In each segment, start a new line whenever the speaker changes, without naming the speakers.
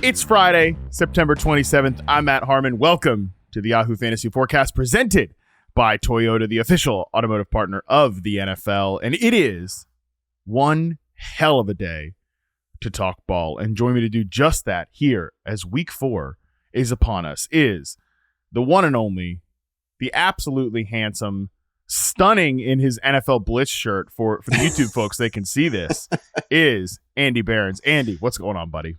It's Friday, September 27th. I'm Matt Harmon. Welcome to the Yahoo Fantasy Forecast presented by Toyota, the official automotive partner of the NFL. And it is one hell of a day to talk ball. And join me to do just that here as week 4 is upon us is the one and only, the absolutely handsome, stunning in his NFL Blitz shirt for the YouTube folks, they can see this, is Andy Behrens. Andy, what's going on, buddy?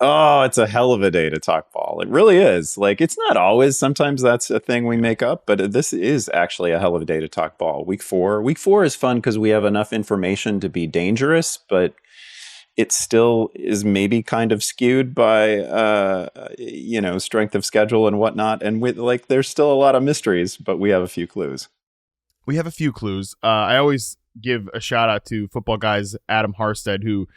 Oh, it's a hell of a day to talk ball. It really is. Like, it's not always. Sometimes that's a thing we make up, but this is actually a hell of a day to talk ball. Week 4 is fun because we have enough information to be dangerous, but it still is maybe kind of skewed by, strength of schedule and whatnot. And there's still a lot of mysteries, but we have a few clues.
I always give a shout out to Football Guys Adam Harstead, who,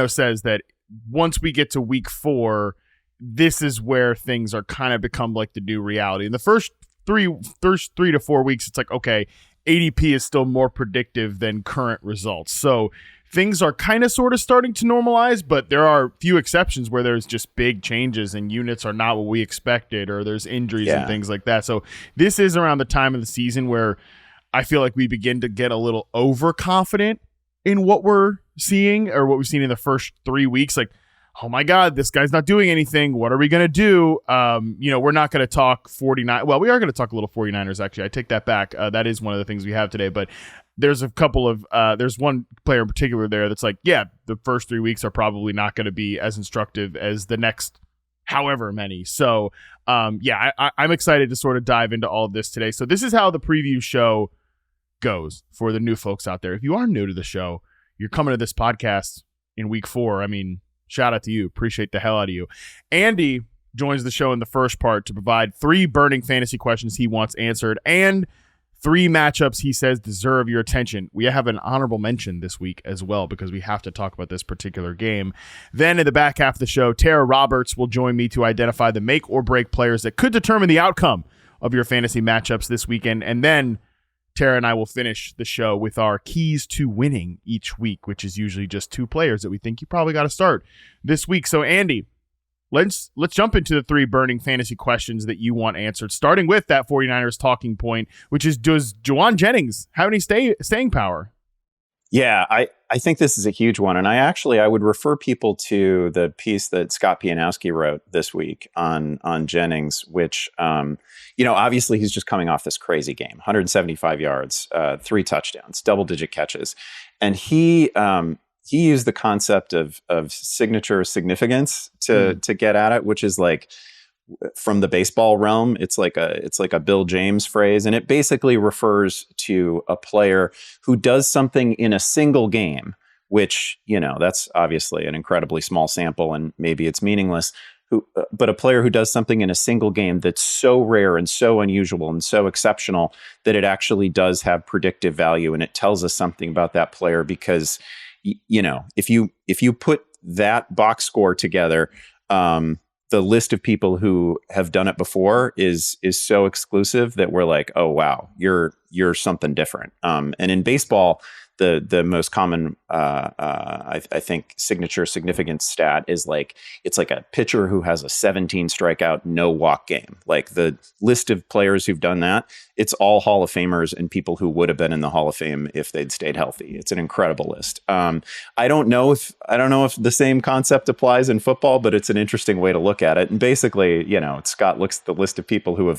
says that once we get to week 4, this is where things are kind of become like the new reality. In the first three to 4 weeks, it's like, okay, ADP is still more predictive than current results. So things are kind of sort of starting to normalize, but there are few exceptions where there's just big changes and units are not what we expected, or there's injuries and things like that. So this is around the time of the season where I feel like we begin to get a little overconfident in what we're seeing or what we've seen in the first 3 weeks. Like, oh my God, this guy's not doing anything. What are we going to do? We're not going to talk 49. Well, we are going to talk a little 49ers. Actually, I take that back. That is one of the things we have today, but there's a couple of, there's one player in particular there that's like, yeah, the first 3 weeks are probably not going to be as instructive as the next however many. So I'm excited to sort of dive into all of this today. So this is how the preview show goes for the new folks out there. If you are new to the show, you're coming to this podcast in week 4. I mean, shout out to you. Appreciate the hell out of you. Andy joins the show in the first part to provide 3 burning fantasy questions he wants answered and 3 matchups he says deserve your attention. We have an honorable mention this week as well because we have to talk about this particular game. Then in the back half of the show, Tera Roberts will join me to identify the make or break players that could determine the outcome of your fantasy matchups this weekend. And then Tera and I will finish the show with our keys to winning each week, which is usually just 2 players that we think you probably got to start this week. So, Andy, let's jump into the 3 burning fantasy questions that you want answered, starting with that 49ers talking point, which is, does Jauan Jennings have any staying power?
Yeah, I think this is a huge one. And I would refer people to the piece that Scott Pianowski wrote this week on Jennings, which, obviously he's just coming off this crazy game, 175 yards, 3 touchdowns, double-digit catches. And he used the concept of signature significance to get at it, which is like, from the baseball realm, it's like a Bill James phrase, and it basically refers to a player who does something in a single game, which, that's obviously an incredibly small sample and maybe it's meaningless, but a player who does something in a single game that's so rare and so unusual and so exceptional that it actually does have predictive value, and it tells us something about that player because, if you put that box score together, the list of people who have done it before is so exclusive that we're like, oh wow, you're something different. And in baseball, the most common I think signature significance stat is like, it's like a pitcher who has a 17 strikeout, no walk game. Like the list of players who've done that, it's all Hall of Famers and people who would have been in the Hall of Fame if they'd stayed healthy. It's an incredible list. I don't know if the same concept applies in football, but it's an interesting way to look at it. And basically, Scott looks at the list of people who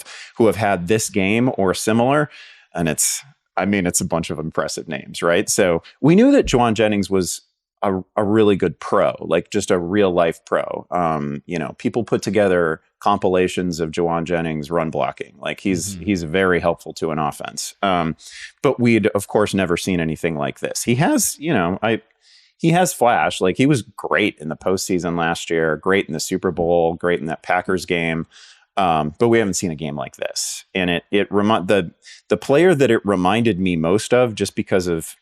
have had this game or similar, and it's a bunch of impressive names, right? So we knew that Jauan Jennings was a really good pro, like just a real life pro. People put together compilations of Jauan Jennings run blocking. Like he's very helpful to an offense. But we'd of course never seen anything like this. He has, he has flash. Like he was great in the postseason last year, great in the Super Bowl, great in that Packers game. But we haven't seen a game like this. And the player that it reminded me most of, just because of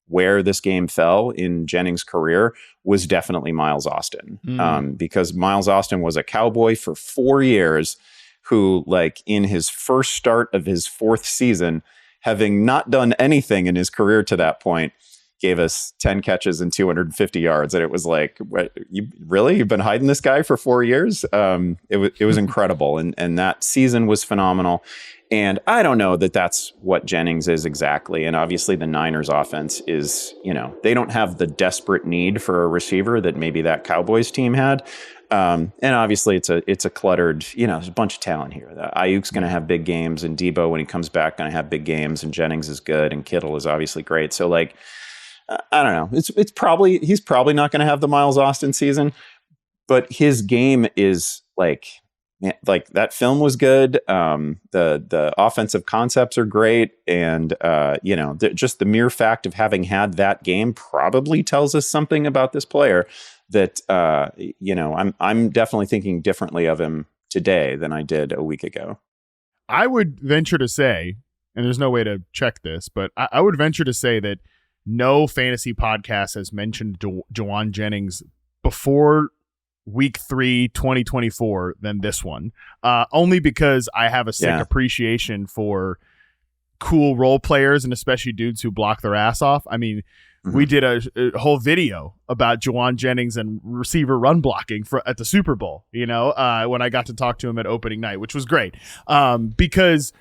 where this game fell in Jennings' career, was definitely Miles Austin. Because Miles Austin was a Cowboy for 4 years who, like, in his first start of his 4th season, having not done anything in his career to that point, gave us 10 catches and 250 yards. And it was like, what, you've been hiding this guy for 4 years? It was incredible. And that season was phenomenal. And I don't know that that's what Jennings is exactly. And obviously the Niners offense is, they don't have the desperate need for a receiver that maybe that Cowboys team had. And obviously it's a cluttered, there's a bunch of talent here. Ayuk's going to have big games, and Debo, when he comes back, going to have big games, and Jennings is good, and Kittle is obviously great. So like, I don't know. He's probably not going to have the Miles Austin season, but his game is like that film was good. The offensive concepts are great. And, just the mere fact of having had that game probably tells us something about this player that, I'm definitely thinking differently of him today than I did a week ago.
I would venture to say, and there's no way to check this, but I would venture to say that no fantasy podcast has mentioned Jauan Jennings before week 3, 2024 than this one. Only because I have a sick appreciation for cool role players, and especially dudes who block their ass off. I mean, we did a whole video about Jauan Jennings and receiver run blocking at the Super Bowl, when I got to talk to him at opening night, which was great. Because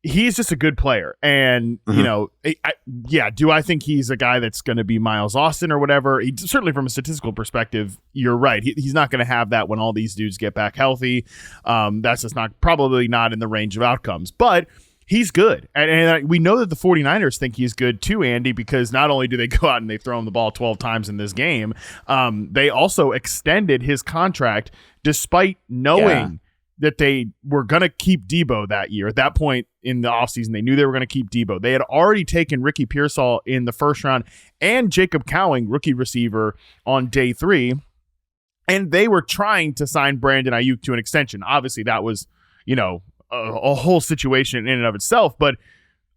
he's just a good player. And, do I think he's a guy that's going to be Miles Austin or whatever? Certainly from a statistical perspective, you're right. He's not going to have that when all these dudes get back healthy. That's just probably not in the range of outcomes. But he's good. And we know that the 49ers think he's good too, Andy, because not only do they go out and they throw him the ball 12 times in this game, they also extended his contract despite knowing that they were going to keep Debo that year. At that point in the offseason, they knew they were going to keep Debo. They had already taken Ricky Pearsall in the first round and Jacob Cowing, rookie receiver, on day 3. And they were trying to sign Brandon Ayuk to an extension. Obviously, that was, a whole situation in and of itself, but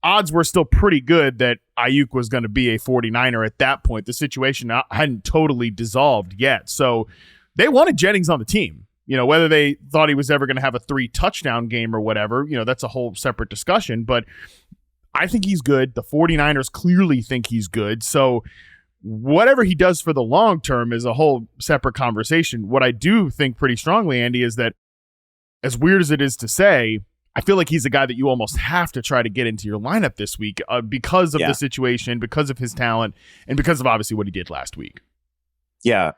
odds were still pretty good that Ayuk was going to be a 49er at that point. The situation hadn't totally dissolved yet. So they wanted Jennings on the team. Whether they thought he was ever going to have a 3-touchdown game or whatever, that's a whole separate discussion. But I think he's good. The 49ers clearly think he's good. So whatever he does for the long term is a whole separate conversation. What I do think pretty strongly, Andy, is that as weird as it is to say, I feel like he's a guy that you almost have to try to get into your lineup this week because of the situation, because of his talent, and because of obviously what he did last week.
Yeah,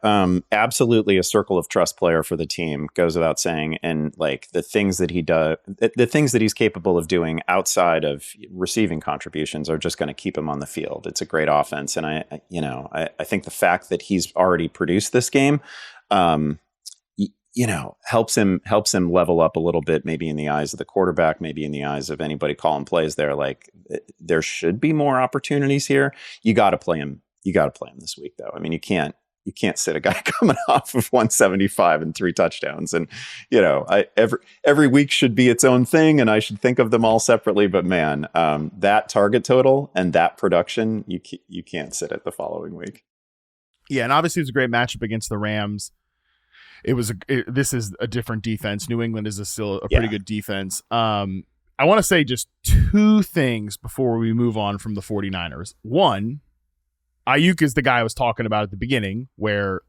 absolutely a circle of trust player for the team, goes without saying. And like the things that he does, the things that he's capable of doing outside of receiving contributions are just going to keep him on the field. It's a great offense. And I think the fact that he's already produced this game, helps him level up a little bit, maybe in the eyes of the quarterback, maybe in the eyes of anybody calling plays there. Like there should be more opportunities here. You got to play him. You got to play him this week, though. I mean, you can't sit a guy coming off of 175 and 3 touchdowns. And, every week should be its own thing, and I should think of them all separately. But man, that target total and that production, you can't sit it the following week.
Yeah. And obviously it was a great matchup against the Rams. This is a different defense. New England is still a pretty good defense. I want to say just 2 things before we move on from the 49ers. One, Ayuk is the guy I was talking about at the beginning, where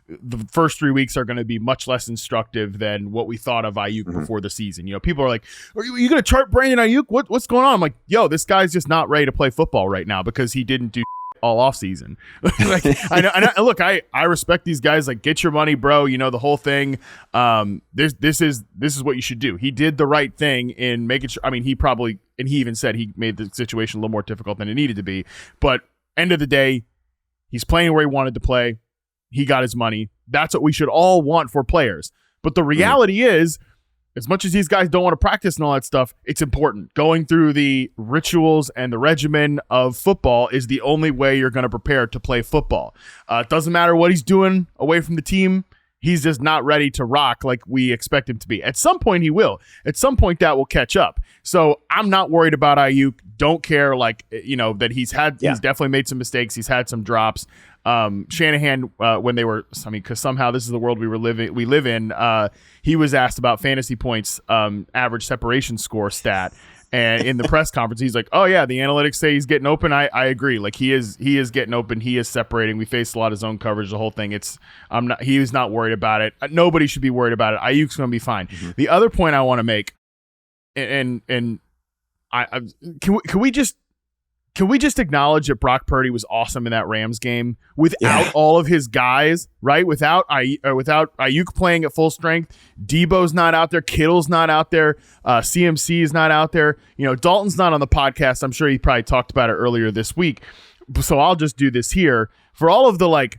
the first 3 weeks are going to be much less instructive than what we thought of Ayuk before the season. People are like, are you going to chart Brandon Ayuk? What's going on? I'm like, yo, this guy's just not ready to play football right now because he didn't do all off season. Like, I know, and look, I respect these guys. Like, get your money, bro. The whole thing. This is what you should do. He did the right thing in making sure. I mean, he even said he made the situation a little more difficult than it needed to be. But end of the day, he's playing where he wanted to play. He got his money. That's what we should all want for players. But the reality is, as much as these guys don't want to practice and all that stuff, it's important. Going through the rituals and the regimen of football is the only way you're going to prepare to play football. It doesn't matter what he's doing away from the team. He's just not ready to rock like we expect him to be. At some point, he will. At some point, that will catch up. So I'm not worried about Ayuk. Don't care, that he's definitely made some mistakes. He's had some drops. Shanahan, when they were, because somehow this is the world we live in, he was asked about fantasy points, average separation score stat. And in the press conference, he's like, "Oh yeah, the analytics say he's getting open. I agree. Like he is getting open. He is separating. We faced a lot of zone coverage. The whole thing. He was not worried about it. Nobody should be worried about it. Ayuk's going to be fine." Mm-hmm. The other point I want to make, and can we just acknowledge that Brock Purdy was awesome in that Rams game without all of his guys, right? Without Ayuk playing at full strength, Debo's not out there, Kittle's not out there, CMC is not out there. Dalton's not on the podcast. I'm sure he probably talked about it earlier this week. So I'll just do this here for all of the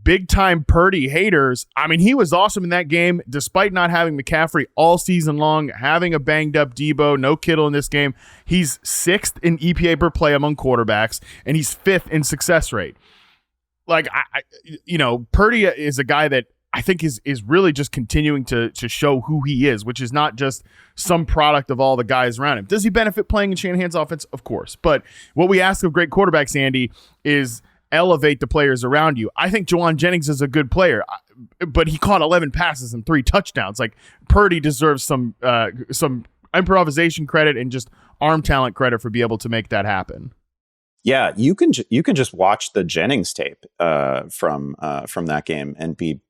big time Purdy haters. I mean, he was awesome in that game, despite not having McCaffrey all season long, having a banged up Debo, no Kittle in this game. He's 6th in EPA per play among quarterbacks, and he's 5th in success rate. Purdy is a guy that I think is really just continuing to show who he is, which is not just some product of all the guys around him. Does he benefit playing in Shanahan's offense? Of course. But what we ask of great quarterbacks, Andy, is elevate the players around you. I think Jauan Jennings is a good player, but he caught 11 passes and 3 touchdowns. Purdy deserves some improvisation credit and just arm talent credit for being able to make that happen.
Yeah, you can just watch the Jennings tape from that game and be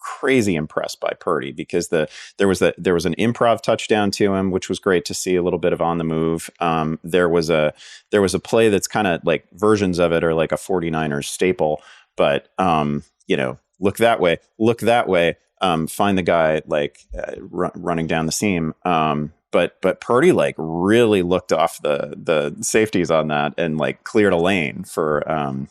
crazy impressed by Purdy, because there was an improv touchdown to him, which was great to see, a little bit of on the move. There was a play that's kind of like versions of it are like a 49ers staple, but look that way, find the guy running down the seam. But Purdy really looked off the safeties on that and cleared a lane for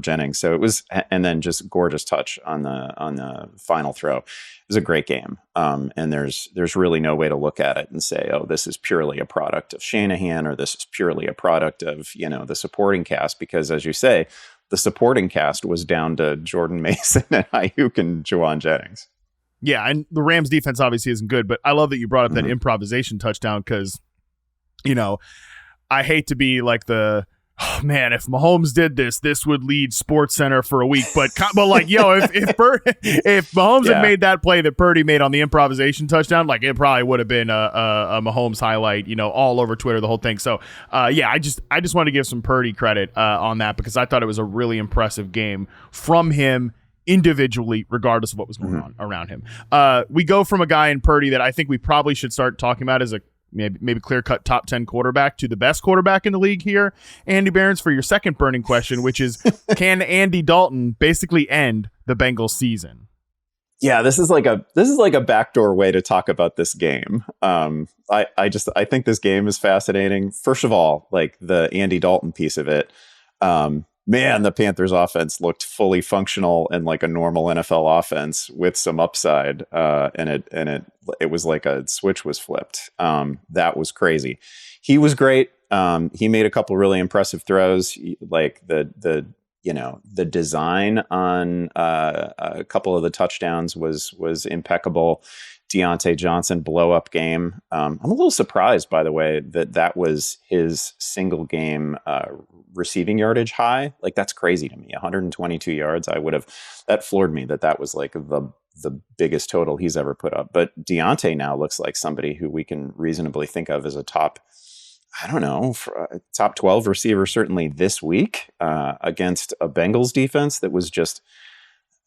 Jennings. So it was, and then just gorgeous touch on the final throw. It was a great game. And there's really no way to look at it and say, oh, this is purely a product of Shanahan, or this is purely a product of the supporting cast, because as you say, the supporting cast was down to Jordan Mason and Ayuk and Jauan Jennings.
Yeah, and the Rams defense obviously isn't good, but I love that you brought up that improvisation touchdown, because, I hate to be like oh man, if Mahomes did this would lead SportsCenter for a week. But if Mahomes had made that play that Purdy made on the improvisation touchdown, it probably would have been a Mahomes highlight, all over Twitter, the whole thing. So I just want to give some Purdy credit on that, because I thought it was a really impressive game from him individually, regardless of what was going on around him. We go from a guy in Purdy that I think we probably should start talking about as a maybe clear-cut top 10 quarterback to the best quarterback in the league here, Andy Behrens, for your second burning question, which is, can Andy Dalton basically end the Bengals season?
Yeah, this is like a backdoor way to talk about this game. I think this game is fascinating. First of all, the Andy Dalton piece of it. Man, the Panthers offense looked fully functional and like a normal NFL offense with some upside. And it was like a switch was flipped. That was crazy. He was great. He made a couple really impressive throws, like the design on a couple of the touchdowns was impeccable. Deontay Johnson blow up game. I'm a little surprised, by the way, that was his single game receiving yardage high. That's crazy to me. 122 yards. That floored me that was the biggest total he's ever put up. But Deontay now looks like somebody who we can reasonably think of as a top 12 receiver, certainly this week, against a Bengals defense that was just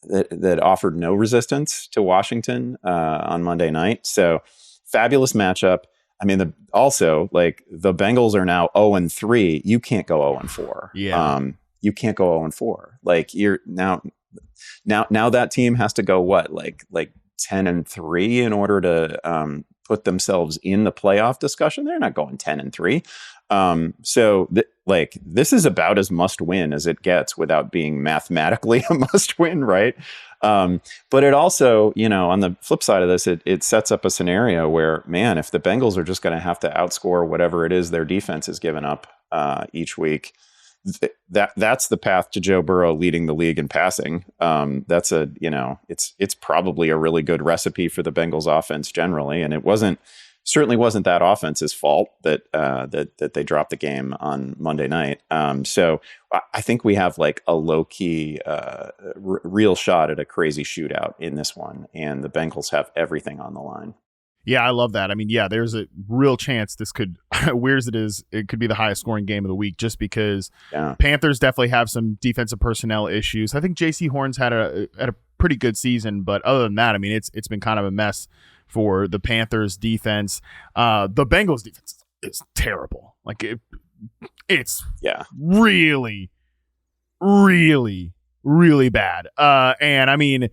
that offered no resistance to Washington on Monday night. So fabulous matchup. I mean, the Bengals are now 0-3. You can't go 0-4.
Yeah.
You can't go 0-4. You're now that team has to go 10-3 in order to put themselves in the playoff discussion. They're not going 10-3. This is about as must win as it gets without being mathematically a must win, right? But it also, on the flip side of this, it sets up a scenario where, man, if the Bengals are just going to have to outscore whatever it is their defense has given up each week, that's the path to Joe Burrow leading the league in passing. That's it's probably a really good recipe for the Bengals offense generally, and it certainly wasn't that offense's fault that they dropped the game on Monday night. So I think we have a low key real shot at a crazy shootout in this one, and the Bengals have everything on the line.
Yeah, I love that. I mean, yeah, there's a real chance this could, weird as it is, it could be the highest scoring game of the week just because Panthers definitely have some defensive personnel issues. I think J.C. Horn's had a pretty good season, but other than that, I mean, it's been kind of a mess for the Panthers defense. The Bengals defense is terrible. Like it's really, really, really bad. And I mean,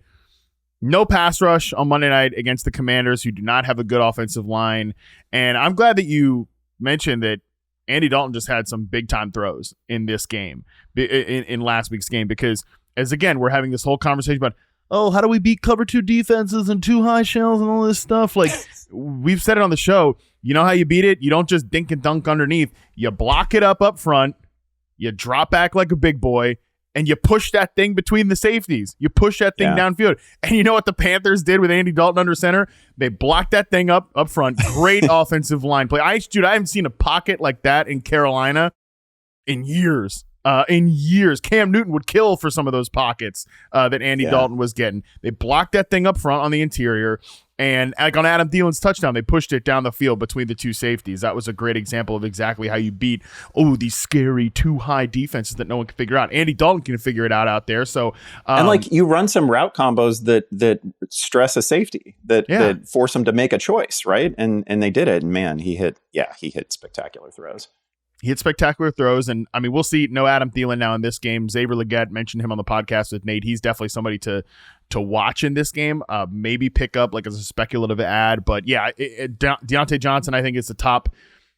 no pass rush on Monday night against the Commanders, who do not have a good offensive line. And I'm glad that you mentioned that Andy Dalton just had some big time throws in this game, in last week's game, because as again, we're having this whole conversation about, oh, how do we beat cover 2 defenses and 2 high shells and all this stuff? Like we've said it on the show, you know how you beat it? You don't just dink and dunk underneath. You block it up front. You drop back like a big boy. And you push that thing between the safeties. You push that thing downfield. And you know what the Panthers did with Andy Dalton under center? They blocked that thing up front. Great offensive line play. I haven't seen a pocket like that in Carolina in years. Cam Newton would kill for some of those pockets that Andy Dalton was getting. They blocked that thing up front on the interior. And like on Adam Thielen's touchdown, they pushed it down the field between the 2 safeties. That was a great example of exactly how you beat, these scary 2 high defenses that no one can figure out. Andy Dalton can figure it out there. So,
and like you run some route combos that stress a safety, that force him to make a choice, right? And they did it. And man, he hit spectacular throws.
He hit spectacular throws, and I mean, we'll see. No Adam Thielen now in this game. Xavier Legette, mentioned him on the podcast with Nate. He's definitely somebody to watch in this game. Maybe pick up like as a speculative ad, but yeah, Deontay Johnson, I think, is the top,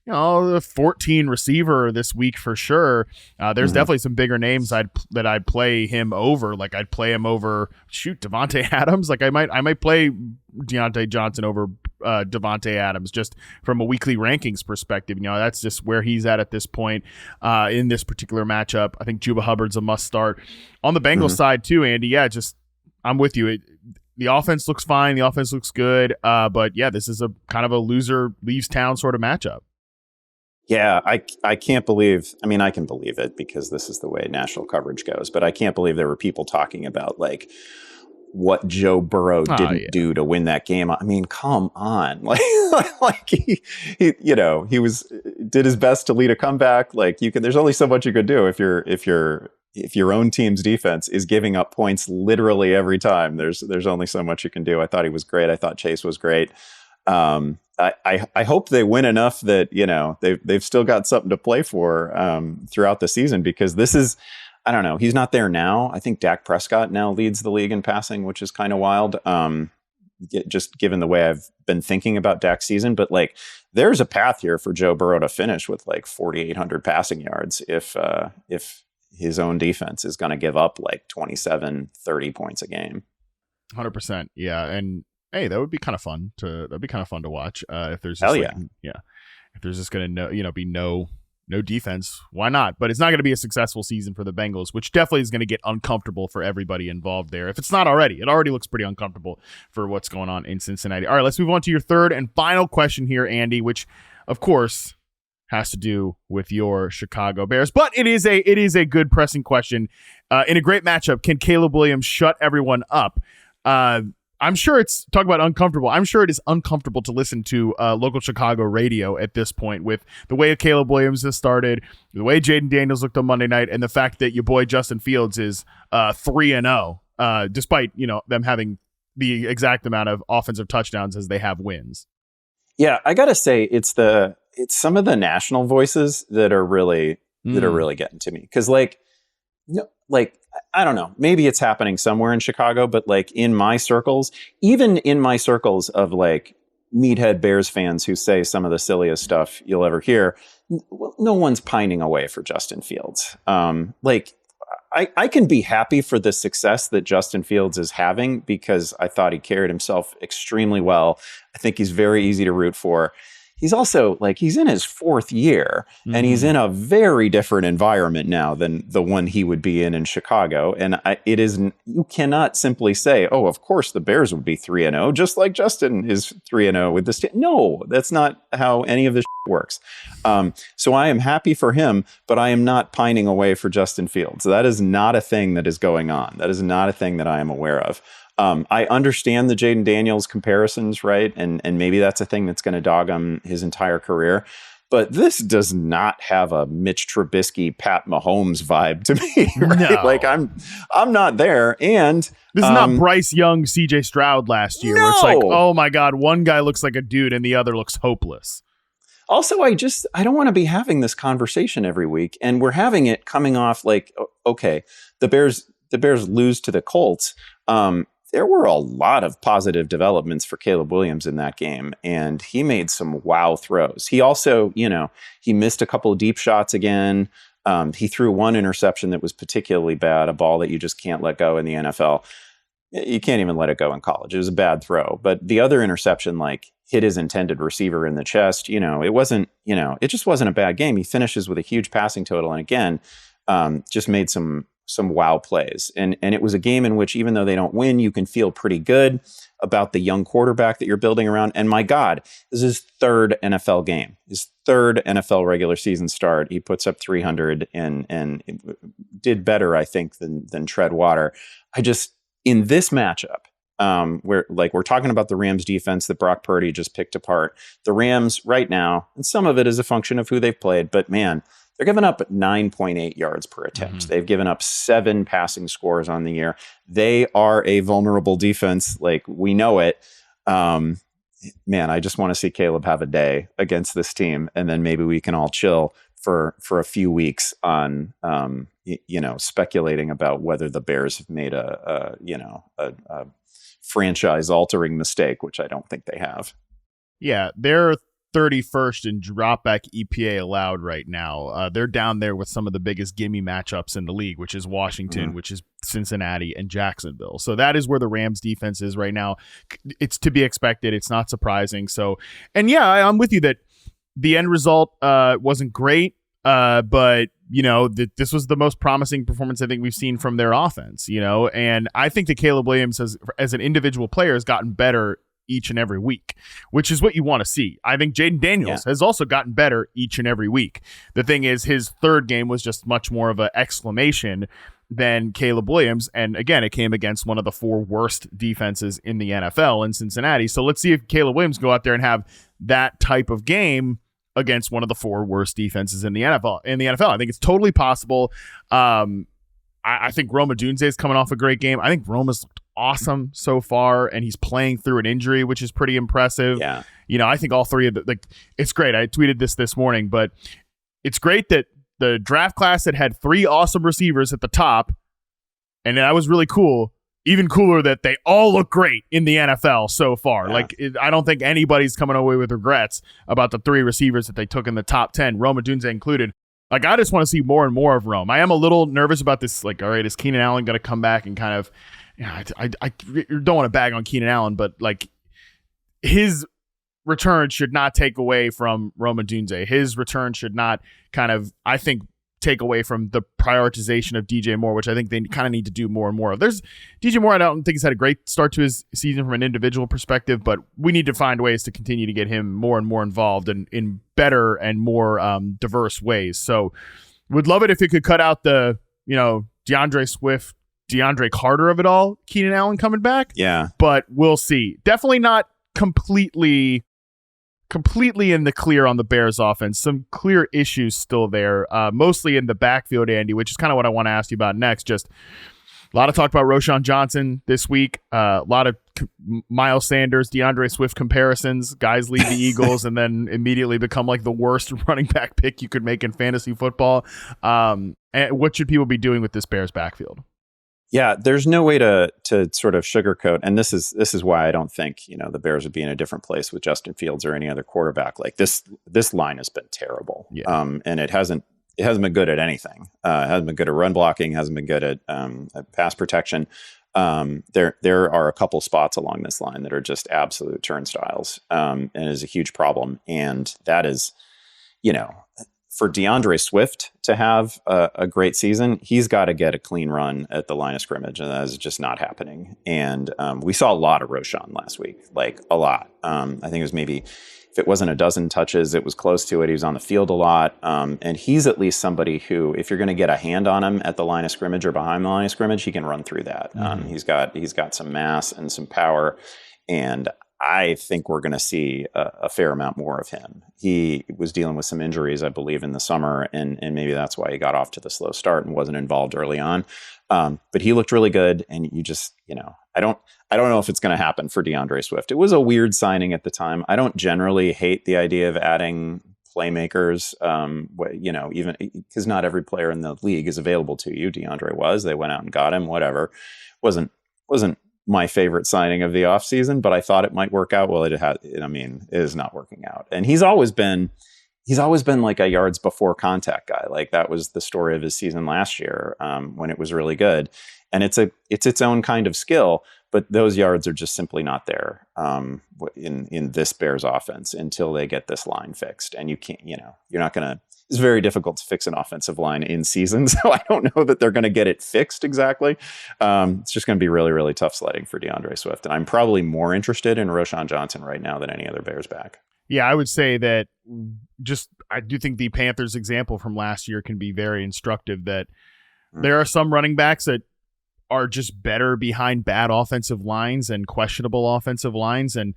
14 receiver this week for sure. There's definitely some bigger names that I'd play him over. Like I'd play him over Davante Adams. Like I might play Deontay Johnson over Davante Adams just from a weekly rankings perspective. That's just where he's at this point in this particular matchup. I think Juba Hubbard's a must start on the Bengals side too, Andy. Yeah, I'm with you. The offense looks fine. The offense looks good. But yeah, this is a kind of a loser leaves town sort of matchup.
Yeah, I can't believe, I can believe it because this is the way national coverage goes, but I can't believe there were people talking about like what Joe Burrow didn't do to win that game. I mean, come on. Like he did his best to lead a comeback. Like there's only so much you could do if your own team's defense is giving up points literally every time. There's only so much you can do. I thought he was great. I thought Chase was great. I hope they win enough that, they've still got something to play for throughout the season, because this is, I don't know, he's not there now. I think Dak Prescott now leads the league in passing, which is kind of wild. Just given the way I've been thinking about Dak's season, but like there's a path here for Joe Burrow to finish with like 4,800 passing yards if his own defense is going to give up like 27, 30 points a game.
100%. Yeah. And hey, that would be kind of fun to watch. If there's
just
if there's just going to be no defense, why not? But it's not going to be a successful season for the Bengals, which definitely is going to get uncomfortable for everybody involved there. If it's not already, it already looks pretty uncomfortable for what's going on in Cincinnati. All right, let's move on to your third and final question here, Andy, which of course has to do with your Chicago Bears, but it is a good pressing question. In a great matchup, can Caleb Williams shut everyone up? I'm sure talk about uncomfortable. I'm sure it is uncomfortable to listen to local Chicago radio at this point with the way Caleb Williams has started, the way Jayden Daniels looked on Monday night, and the fact that your boy Justin Fields is 3-0, despite them having the exact amount of offensive touchdowns as they have wins.
Yeah, I gotta say it's some of the national voices that are really getting to me, because I don't know, maybe it's happening somewhere in Chicago, but like in my circles, even in my circles of like meathead Bears fans who say some of the silliest stuff you'll ever hear, no one's pining away for Justin Fields. I can be happy for the success that Justin Fields is having, because I thought he carried himself extremely well. I think he's very easy to root for. He's also he's in his 4th year, and he's in a very different environment now than the one he would be in Chicago. And you cannot simply say, oh, of course the Bears would be 3-0, just like Justin is 3-0 with this. No, that's not how any of this works. So I am happy for him, but I am not pining away for Justin Fields. That is not a thing that is going on. That is not a thing that I am aware of. I understand the Jayden Daniels comparisons, right? And maybe that's a thing that's going to dog him his entire career. But this does not have a Mitch Trubisky, Pat Mahomes vibe to me, right?
No.
Like I'm not there. And
this is not Bryce Young, CJ Stroud last year, where it's like, oh my God, one guy looks like a dude and the other looks hopeless.
Also, I don't want to be having this conversation every week, and we're having it coming off like, okay, the Bears lose to the Colts. There were a lot of positive developments for Caleb Williams in that game, and he made some wow throws. He also, he missed a couple of deep shots again. He threw one interception that was particularly bad, a ball that you just can't let go in the NFL. You can't even let it go in college. It was a bad throw. But the other interception, hit his intended receiver in the chest. It wasn't, it just wasn't a bad game. He finishes with a huge passing total. And again, just made some wow plays. And it was a game in which, even though they don't win, you can feel pretty good about the young quarterback that you're building around. And my God, this is his third NFL game, his third NFL regular season start. He puts up 300 and did better, I think, than tread water. In this matchup, where we're talking about the Rams defense that Brock Purdy just picked apart. The Rams right now, and some of it is a function of who they've played, but man, they're giving up 9.8 yards per attempt. They've given up 7 passing scores on the year. They are a vulnerable defense. We know it. Man, I just want to see Caleb have a day against this team, and then maybe we can all chill for a few weeks on, speculating about whether the Bears have made a franchise-altering mistake, which I don't think they have.
Yeah, they're 31st in dropback EPA allowed right now. They're down there with some of the biggest gimme matchups in the league, which is Washington, which is Cincinnati, and Jacksonville. So that is where the Rams defense is right now. It's to be expected. It's not surprising. So, and yeah, I'm with you that the end result wasn't great, but this was the most promising performance I think we've seen from their offense, and I think that Caleb Williams as an individual player has gotten better each and every week, which is what you want to see. I think Jayden Daniels has also gotten better each and every week. The thing is, his third game was just much more of an exclamation than Caleb Williams. And again, it came against one of the 4 worst defenses in the NFL in Cincinnati. So let's see if Caleb Williams go out there and have that type of game against one of the 4 worst defenses in the NFL. I think it's totally possible. I think Rome Odunze is coming off a great game. I think Roma's looked awesome so far, and he's playing through an injury, which is pretty impressive.
Yeah.
I think all 3 of it's great. I tweeted this morning, but it's great that the draft class had 3 awesome receivers at the top, and that was really cool. Even cooler that they all look great in the NFL so far. Yeah. I don't think anybody's coming away with regrets about the 3 receivers that they took in the top 10, Rome Odunze included. I just want to see more and more of Rome. I am a little nervous about this. All right, is Keenan Allen going to come back and kind of, I don't want to bag on Keenan Allen, but his return should not take away from Rome Odunze. His return should not I think, take away from the prioritization of DJ Moore, which I think they kind of need to do more and more of. There's DJ Moore, I don't think he's had a great start to his season from an individual perspective, but we need to find ways to continue to get him more and more involved in better and more diverse ways. So would love it if it could cut out the, DeAndre Swift, DeAndre Carter of it all, Keenan Allen coming back.
Yeah.
But we'll see. Definitely not completely in the clear on the Bears offense. Some clear issues still there, mostly in the backfield, Andy, which is kind of what I want to ask you about next. Just a lot of talk about Roschon Johnson this week. A lot of Miles Sanders, DeAndre Swift comparisons. Guys leave the Eagles and then immediately become the worst running back pick you could make in fantasy football. And what should people be doing with this Bears backfield?
Yeah, there's no way to sort of sugarcoat, and this is why I don't think the Bears would be in a different place with Justin Fields or any other quarterback. This line has been terrible, and it hasn't been good at anything. It hasn't been good at run blocking, hasn't been good at pass protection. There are a couple spots along this line that are just absolute turnstiles, and is a huge problem. And that is, for DeAndre Swift to have a great season, he's got to get a clean run at the line of scrimmage, and that is just not happening. And we saw a lot of Roschon last week, like a lot. I think it was maybe, if it wasn't a dozen touches, it was close to it. He was on the field a lot. And he's at least somebody who, if you're going to get a hand on him at the line of scrimmage or behind the line of scrimmage, he can run through that. He's got some mass and some power. And I think we're going to see a fair amount more of him. He was dealing with some injuries, I believe, in the summer, and maybe that's why he got off to the slow start and wasn't involved early on. But he looked really good, and you just, I don't know if it's going to happen for DeAndre Swift. It was a weird signing at the time. I don't generally hate the idea of adding playmakers, even because not every player in the league is available to you. DeAndre was. They went out and got him. Whatever. Wasn't my favorite signing of the offseason, but I thought it might work out. Well, it is not working out. And he's always been like a yards before contact guy. Like that was the story of his season last year, when it was really good. And it's its own kind of skill, but those yards are just simply not there in this Bears offense until they get this line fixed. And you can't, you're not going to. It's very difficult to fix an offensive line in season, so I don't know that they're going to get it fixed exactly. It's just going to be really, really tough sledding for DeAndre Swift, and I'm probably more interested in Roschon Johnson right now than any other Bears back.
Yeah, I would say that I do think the Panthers example from last year can be very instructive, that there are some running backs that are just better behind bad offensive lines and questionable offensive lines. And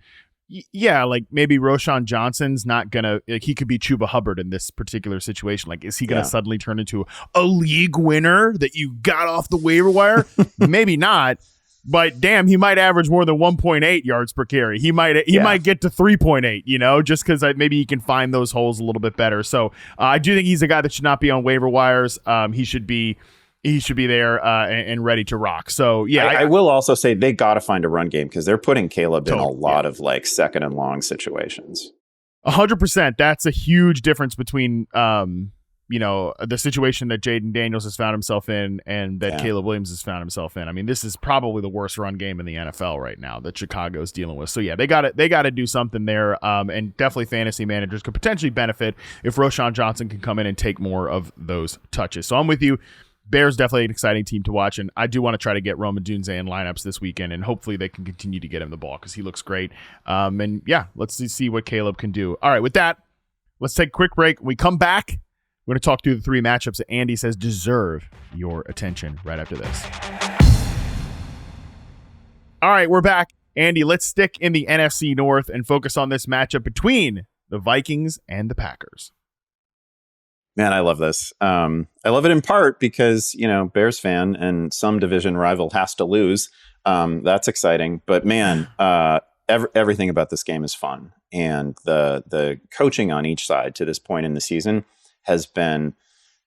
yeah, like maybe Roschon Johnson's not going to, he could be Chuba Hubbard in this particular situation. Like, is he going to suddenly turn into a league winner that you got off the waiver wire? Maybe not. But damn, he might average more than 1.8 yards per carry. He might get to 3.8, just because maybe he can find those holes a little bit better. So I do think he's a guy that should not be on waiver wires. He should be there and ready to rock. So yeah,
I will also say they got to find a run game, because they're putting Caleb in a lot of like second and long situations.
100%. That's a huge difference between the situation that Jayden Daniels has found himself in and that Caleb Williams has found himself in. I mean, this is probably the worst run game in the NFL right now that Chicago's dealing with. So yeah, they got to do something there. And definitely fantasy managers could potentially benefit if Roschon Johnson can come in and take more of those touches. So I'm with you. Bears definitely an exciting team to watch, and I do want to try to get Rome Odunze in lineups this weekend, and hopefully they can continue to get him the ball because he looks great. And yeah, let's see what Caleb can do. All right, with that, let's take a quick break. When we come back, we're going to talk through the three matchups that Andy says deserve your attention right after this. All right, we're back. Andy, let's stick in the NFC North and focus on this matchup between the Vikings and the Packers.
Man, I love this. I love it in part because, Bears fan and some division rival has to lose. That's exciting. But man, everything about this game is fun. And the coaching on each side to this point in the season has been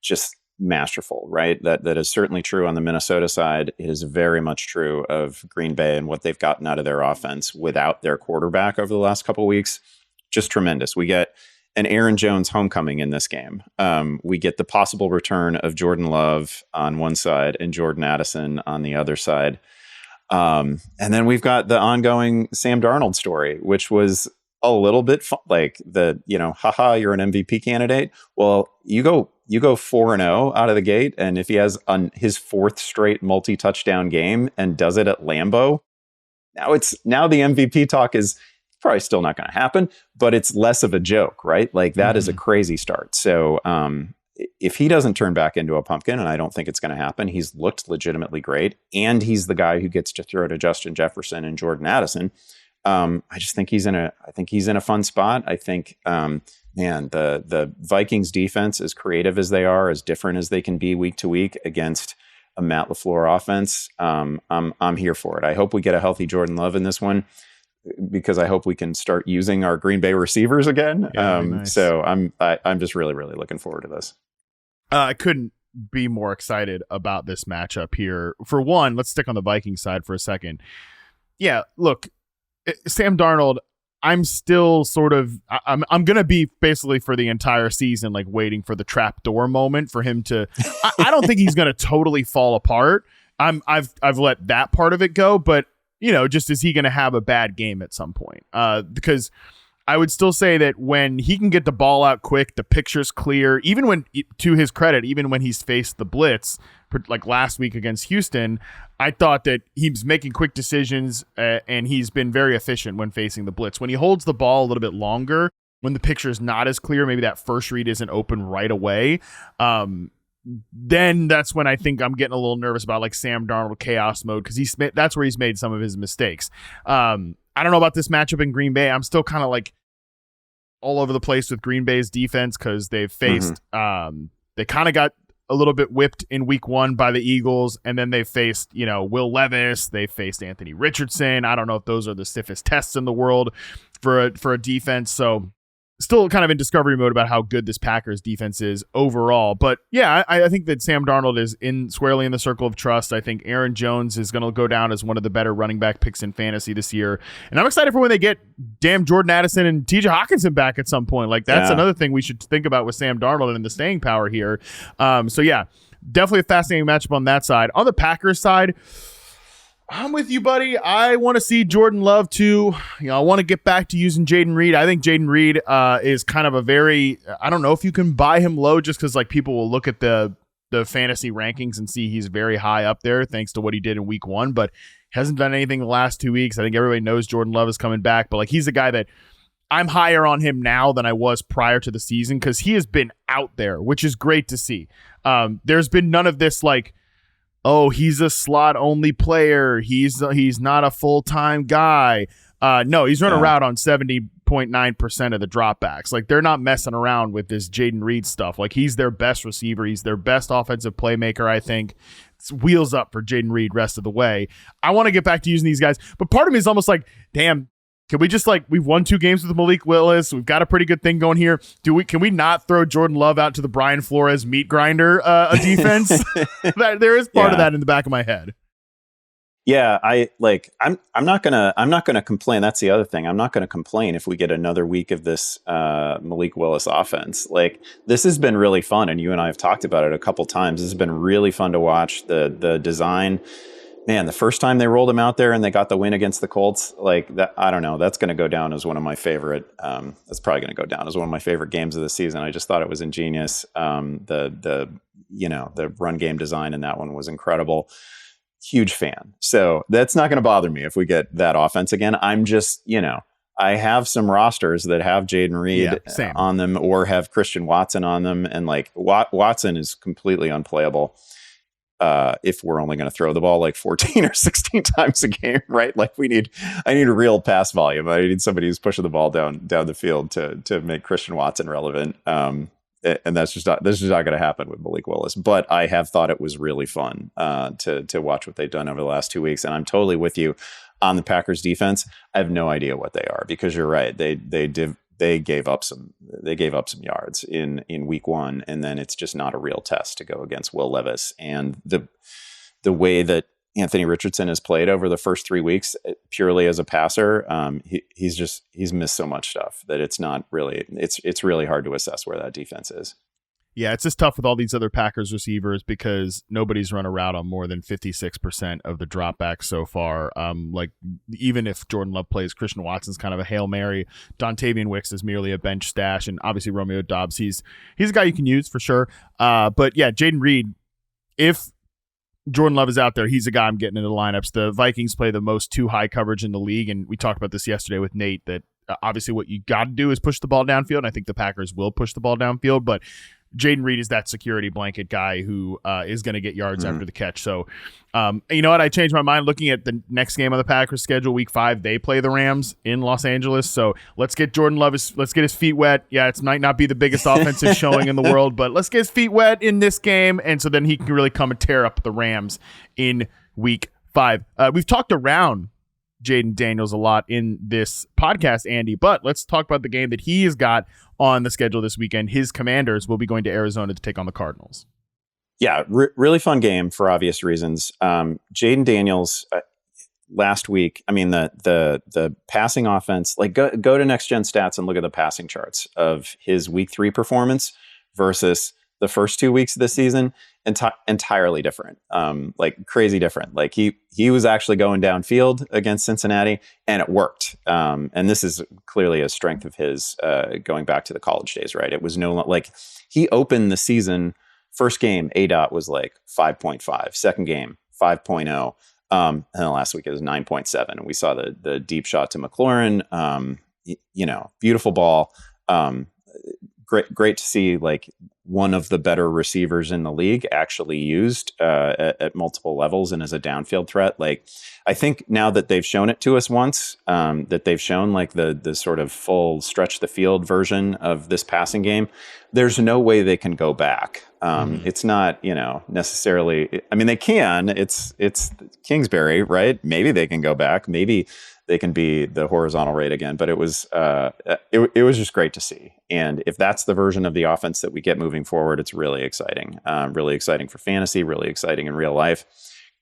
just masterful, right? That is certainly true on the Minnesota side. It is very much true of Green Bay and what they've gotten out of their offense without their quarterback over the last couple of weeks. Just tremendous. We get an Aaron Jones homecoming in this game. We get the possible return of Jordan Love on one side and Jordan Addison on the other side. And then we've got the ongoing Sam Darnold story, which was a little bit fun, like haha, you're an MVP candidate. Well, you go 4-0 out of the gate. And if he has his fourth straight multi-touchdown game and does it at Lambeau, now the MVP talk is probably still not going to happen, but it's less of a joke, right? Like that is a crazy start. So if he doesn't turn back into a pumpkin, and I don't think it's going to happen, he's looked legitimately great, and he's the guy who gets to throw to Justin Jefferson and Jordan Addison. I just think he's in a fun spot. I think, the Vikings defense, as creative as they are, as different as they can be week to week against a Matt LaFleur offense, I'm here for it. I hope we get a healthy Jordan Love in this one, because I hope we can start using our Green Bay receivers again.
Yeah, nice.
So I'm just really, really looking forward to this.
I couldn't be more excited about this matchup here. For one, let's stick on the Vikings side for a second. Yeah, look, Sam Darnold, I'm still sort of, I'm going to be basically for the entire season, like waiting for the trapdoor moment for him to, I don't think he's going to totally fall apart. I've let that part of it go, but just is he going to have a bad game at some point? Because I would still say that when he can get the ball out quick, the picture's clear, even when, to his credit, even when he's faced the blitz, like last week against Houston, I thought that he's making quick decisions and he's been very efficient when facing the blitz. When he holds the ball a little bit longer, when the picture is not as clear, maybe that first read isn't open right away, then that's when I think I'm getting a little nervous about like Sam Darnold chaos mode, because that's where he's made some of his mistakes. I don't know about this matchup in Green Bay. I'm still kind of like all over the place with Green Bay's defense because they've faced they kind of got a little bit whipped in week 1 by the Eagles, and then they faced, Will Levis, they faced Anthony Richardson. I don't know if those are the stiffest tests in the world for a defense. So still kind of in discovery mode about how good this Packers defense is overall. But yeah, I think that Sam Darnold is squarely in the circle of trust. I think Aaron Jones is going to go down as one of the better running back picks in fantasy this year. And I'm excited for when they get damn Jordan Addison and TJ Hawkinson back at some point. Like that's another thing we should think about with Sam Darnold and the staying power here. So yeah, definitely a fascinating matchup on that side. On the Packers side, I'm with you, buddy. I want to see Jordan Love too. I want to get back to using Jayden Reed. I think Jayden Reed is kind of I don't know if you can buy him low just because like people will look at the fantasy rankings and see he's very high up there thanks to what he did in week 1, but hasn't done anything the last 2 weeks. I think everybody knows Jordan Love is coming back, but like he's a guy that I'm higher on him now than I was prior to the season because he has been out there, which is great to see. There's been none of this like, oh, he's a slot-only player. He's not a full-time guy. No, he's running a route on 70.9% of the dropbacks. Like, they're not messing around with this Jayden Reed stuff. Like, he's their best receiver. He's their best offensive playmaker, I think. It's wheels up for Jayden Reed rest of the way. I want to get back to using these guys. But part of me is almost like, damn, can we just we've won 2 games with Malik Willis. We've got a pretty good thing going here. Can we not throw Jordan Love out to the Brian Flores meat grinder a defense? There is part of that in the back of my head.
Yeah, I'm not gonna complain. That's the other thing. I'm not gonna complain if we get another week of this Malik Willis offense. Like this has been really fun, and you and I have talked about it a couple times. This has been really fun to watch. The design. Man, the first time they rolled him out there and they got the win against the Colts, like that, I don't know, that's going to go down as one of my favorite. That's probably going to go down as one of my favorite games of the season. I just thought it was ingenious. The run game design in that one was incredible. Huge fan. So that's not going to bother me if we get that offense again. I'm just, I have some rosters that have Jayden Reed on them or have Christian Watson on them, and like Watson is completely unplayable. If we're only going to throw the ball like 14 or 16 times a game, right? Like I need a real pass volume. I need somebody who's pushing the ball down the field to make Christian Watson relevant. And that's just not going to happen with Malik Willis. But I have thought it was really fun to watch what they've done over the last 2 weeks. And I'm totally with you on the Packers defense. I have no idea what they are because you're right. They gave up some yards in week 1, and then it's just not a real test to go against Will Levis. And the way that Anthony Richardson has played over the first 3 weeks purely as a passer, he's missed so much stuff that it's really hard to assess where that defense is.
Yeah, it's just tough with all these other Packers receivers because nobody's run a route on more than 56% of the dropbacks so far. Like even if Jordan Love plays, Christian Watson's kind of a Hail Mary. Dontavian Wicks is merely a bench stash, and obviously Romeo Doubs, he's a guy you can use for sure. But yeah, Jayden Reed, if Jordan Love is out there, he's a guy I'm getting into the lineups. The Vikings play the most 2 high coverage in the league, and we talked about this yesterday with Nate that obviously what you got to do is push the ball downfield, and I think the Packers will push the ball downfield, but Jayden Reed is that security blanket guy who is going to get yards after the catch. So, you know what? I changed my mind looking at the next game on the Packers schedule, week 5. They play the Rams in Los Angeles. So let's get Jordan Love. Let's get his feet wet. Yeah, it might not be the biggest offensive showing in the world, but let's get his feet wet in this game. And so then he can really come and tear up the Rams in week 5. We've talked around Jayden Daniels a lot in this podcast, Andy, but let's talk about the game that he has got on the schedule this weekend. His Commanders will be going to Arizona to take on the Cardinals.
Yeah, really fun game for obvious reasons. Jayden Daniels last week, I mean, the passing offense, like go to Next Gen Stats and look at the passing charts of his week 3 performance versus the first 2 weeks of the season, entirely different, like crazy different. Like he was actually going downfield against Cincinnati, and it worked. And this is clearly a strength of his, going back to the college days, right? It was like he opened the season, first game, ADOT was like 5.5, second game, 5.0. And then last week it was 9.7. And we saw the deep shot to McLaurin, beautiful ball. Great to see like one of the better receivers in the league actually used at multiple levels and as a downfield threat. Like, I think now that they've shown it to us once, that they've shown like the sort of full stretch the field version of this passing game, there's no way they can go back. It's not, necessarily, I mean, they can, it's Kingsbury, right? Maybe they can go back. Maybe they can be the horizontal rate again, but it was just great to see. And if that's the version of the offense that we get moving forward, it's really exciting. Really exciting for fantasy, really exciting in real life.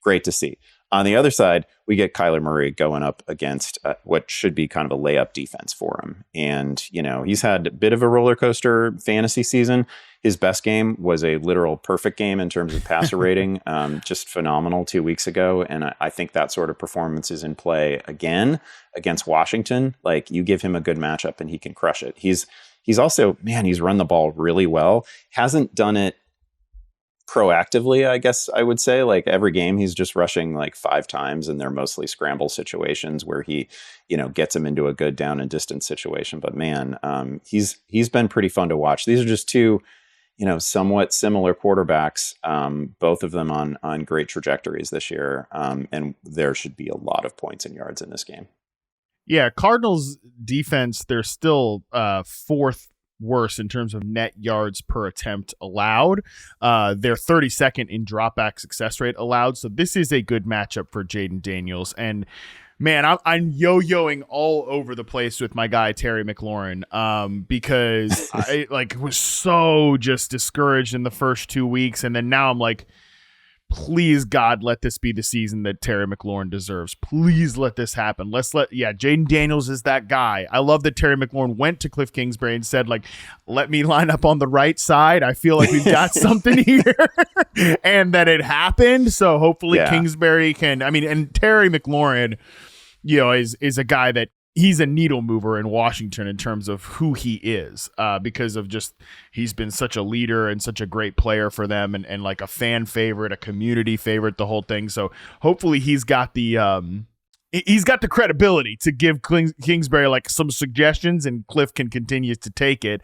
Great to see. On the other side, we get Kyler Murray going up against what should be kind of a layup defense for him. And, he's had a bit of a roller coaster fantasy season. His best game was a literal perfect game in terms of passer rating, just phenomenal 2 weeks ago. And I think that sort of performance is in play again against Washington. Like, you give him a good matchup and he can crush it. He's also, he's run the ball really well. Hasn't done it proactively, I guess I would say. Like, every game he's just rushing like 5 times, and they're mostly scramble situations where he, gets him into a good down and distance situation. But man, he's been pretty fun to watch. These are just two, somewhat similar quarterbacks, both of them on great trajectories this year. And there should be a lot of points and yards in this game.
Yeah, Cardinals defense, they're still fourth worst in terms of net yards per attempt allowed. They're 32nd in dropback success rate allowed. So this is a good matchup for Jayden Daniels. And man, I'm yo-yoing all over the place with my guy Terry McLaurin, because I was so just discouraged in the first 2 weeks, and then now I'm like, please God, let this be the season that Terry McLaurin deserves. Please let this happen. Jayden Daniels is that guy. I love that Terry McLaurin went to Cliff Kingsbury and said, like, let me line up on the right side. I feel like we've got something here, and that it happened. So hopefully Kingsbury can, and Terry McLaurin, is a guy that he's a needle mover in Washington in terms of who he is, because of just, he's been such a leader and such a great player for them, and like a fan favorite, a community favorite, the whole thing. So hopefully he's got the credibility to give Kingsbury like some suggestions, and Cliff can continue to take it.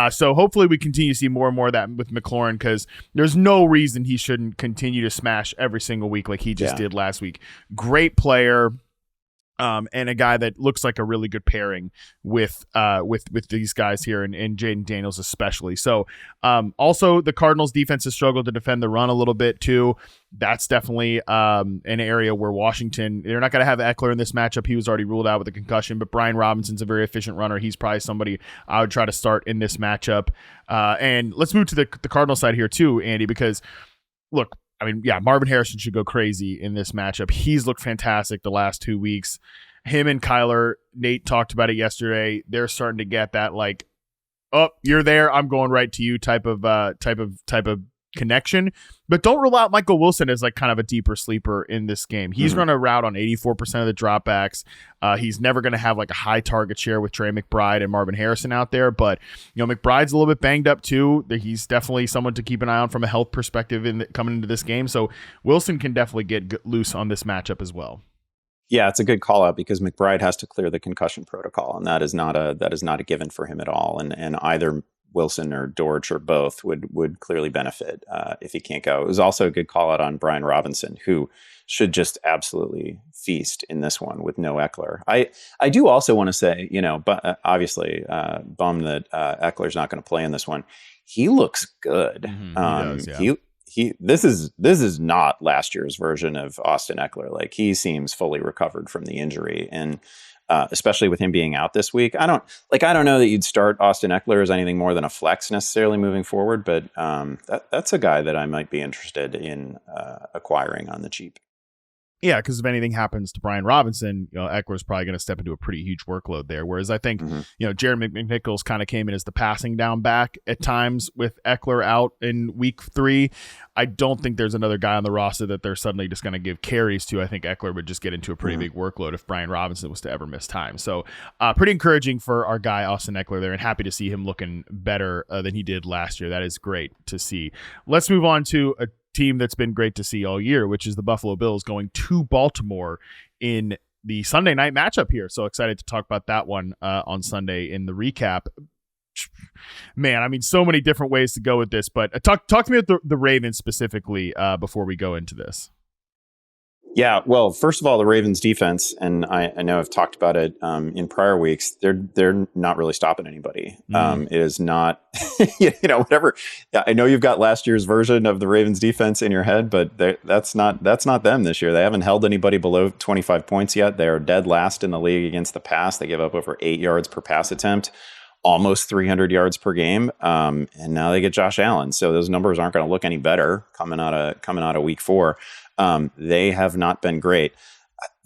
So hopefully we continue to see more and more of that with McLaurin, because there's no reason he shouldn't continue to smash every single week like he just did last week. Great player. And a guy that looks like a really good pairing with these guys here, and Jayden Daniels especially. So also the Cardinals defense has struggled to defend the run a little bit too. That's definitely an area where Washington, they're not going to have Eckler in this matchup. He was already ruled out with a concussion, but Brian Robinson's a very efficient runner. He's probably somebody I would try to start in this matchup. And let's move to the Cardinal side here too, Andy, because look, Marvin Harrison should go crazy in this matchup. He's looked fantastic the last 2 weeks. Him and Kyler, Nate talked about it yesterday. They're starting to get that like, oh, you're there, I'm going right to you type of connection. But don't rule out Michael Wilson as like kind of a deeper sleeper in this game. He's run a route on 84% of the dropbacks. He's never going to have like a high target share with Trey McBride and Marvin Harrison out there. But, McBride's a little bit banged up too. He's definitely someone to keep an eye on from a health perspective coming into this game. So Wilson can definitely get loose on this matchup as well.
Yeah, it's a good call out, because McBride has to clear the concussion protocol, and that is not a given for him at all. And either Wilson or Dortch or both would clearly benefit if he can't go. It was also a good call out on Brian Robinson, who should just absolutely feast in this one with no Eckler. I do also want to say, but obviously bummed that Eckler's not going to play in this one. He looks good. He does, this is not last year's version of Austin Eckler. Like, he seems fully recovered from the injury, and especially with him being out this week, I don't know that you'd start Austin Eckler as anything more than a flex necessarily moving forward, but that's a guy that I might be interested in acquiring on the cheap.
Yeah, because if anything happens to Brian Robinson, Eckler's probably going to step into a pretty huge workload there. Whereas I think, Jared McNichols kind of came in as the passing down back at times with Eckler out in week 3. I don't think there's another guy on the roster that they're suddenly just going to give carries to. I think Eckler would just get into a pretty big workload if Brian Robinson was to ever miss time. So pretty encouraging for our guy, Austin Eckler there, and happy to see him looking better than he did last year. That is great to see. Let's move on to a team that's been great to see all year, which is the Buffalo Bills going to Baltimore in the Sunday night matchup here. So excited to talk about that one on Sunday in the recap. Man, I mean, so many different ways to go with this, but talk to me about the Ravens specifically before we go into this.
Yeah, well, first of all, the Ravens defense, and I know I've talked about it in prior weeks, they're not really stopping anybody. It is not, whatever. I know you've got last year's version of the Ravens defense in your head, but that's not them this year. They haven't held anybody below 25 points yet. They are dead last in the league against the pass. They give up over 8 yards per pass attempt, almost 300 yards per game, and now they get Josh Allen. So those numbers aren't going to look any better coming out of week 4. They have not been great.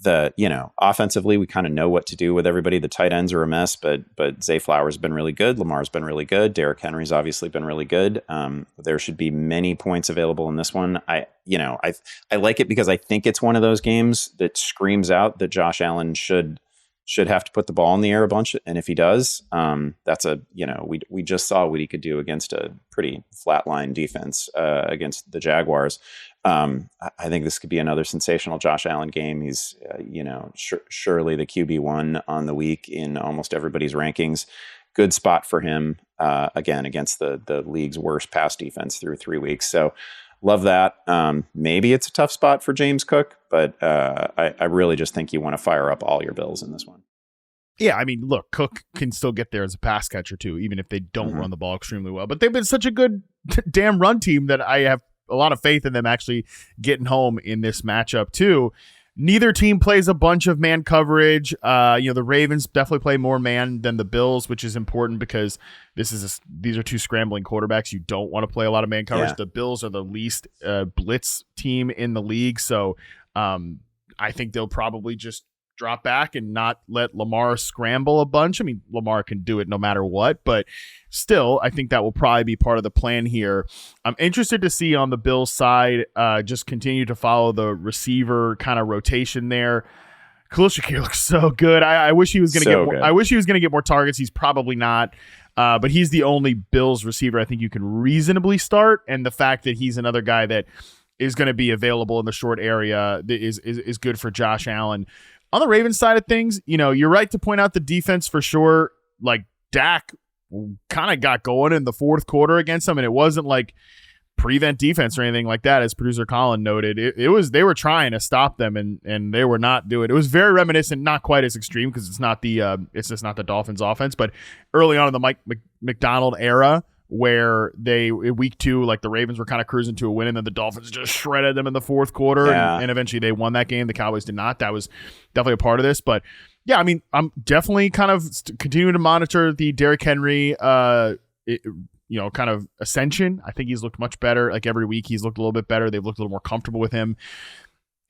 Offensively, we kind of know what to do with everybody. The tight ends are a mess, but Zay Flowers has been really good. Lamar's been really good. Derrick Henry's obviously been really good. There should be many points available in this one. I like it because I think it's one of those games that screams out that Josh Allen should have to put the ball in the air a bunch. And if he does, we just saw what he could do against a pretty flatline defense against the Jaguars. I think this could be another sensational Josh Allen game. He's, surely the QB1 on the week in almost everybody's rankings. Good spot for him, again, against the league's worst pass defense through 3 weeks. So love that. Maybe it's a tough spot for James Cook, but I really just think you want to fire up all your Bills in this one.
Yeah, I mean, look, Cook can still get there as a pass catcher too, even if they don't run the ball extremely well. But they've been such a good damn run team that I have a lot of faith in them actually getting home in this matchup too. Neither team plays a bunch of man coverage. The Ravens definitely play more man than the Bills, which is important because these are two scrambling quarterbacks. You don't want to play a lot of man coverage. Yeah. The Bills are the least blitz team in the league, so I think they'll probably just drop back and not let Lamar scramble a bunch. I mean, Lamar can do it no matter what, but still, I think that will probably be part of the plan here. I'm interested to see on the Bills side, just continue to follow the receiver kind of rotation there. Khalil Shakir looks so good. I wish he was going to get more. I wish he was going to get more targets. He's probably not, but he's the only Bills receiver I think you can reasonably start, and the fact that he's another guy that is going to be available in the short area is good for Josh Allen. On the Ravens side of things, you're right to point out the defense for sure. Like Dak kind of got going in the fourth quarter against them, and it wasn't like prevent defense or anything like that, as producer Colin noted. It was they were trying to stop them, and they were not doing it. It was very reminiscent, not quite as extreme because it's just not the Dolphins offense, but early on in the Mike McDonald era, where week 2, like the Ravens were kind of cruising to a win, and then the Dolphins just shredded them in the fourth quarter, and eventually they won that game. The Cowboys did not. That was definitely a part of this. But yeah, I mean, I'm definitely kind of continuing to monitor the Derrick Henry, kind of ascension. I think he's looked much better. Like every week he's looked a little bit better. They've looked a little more comfortable with him.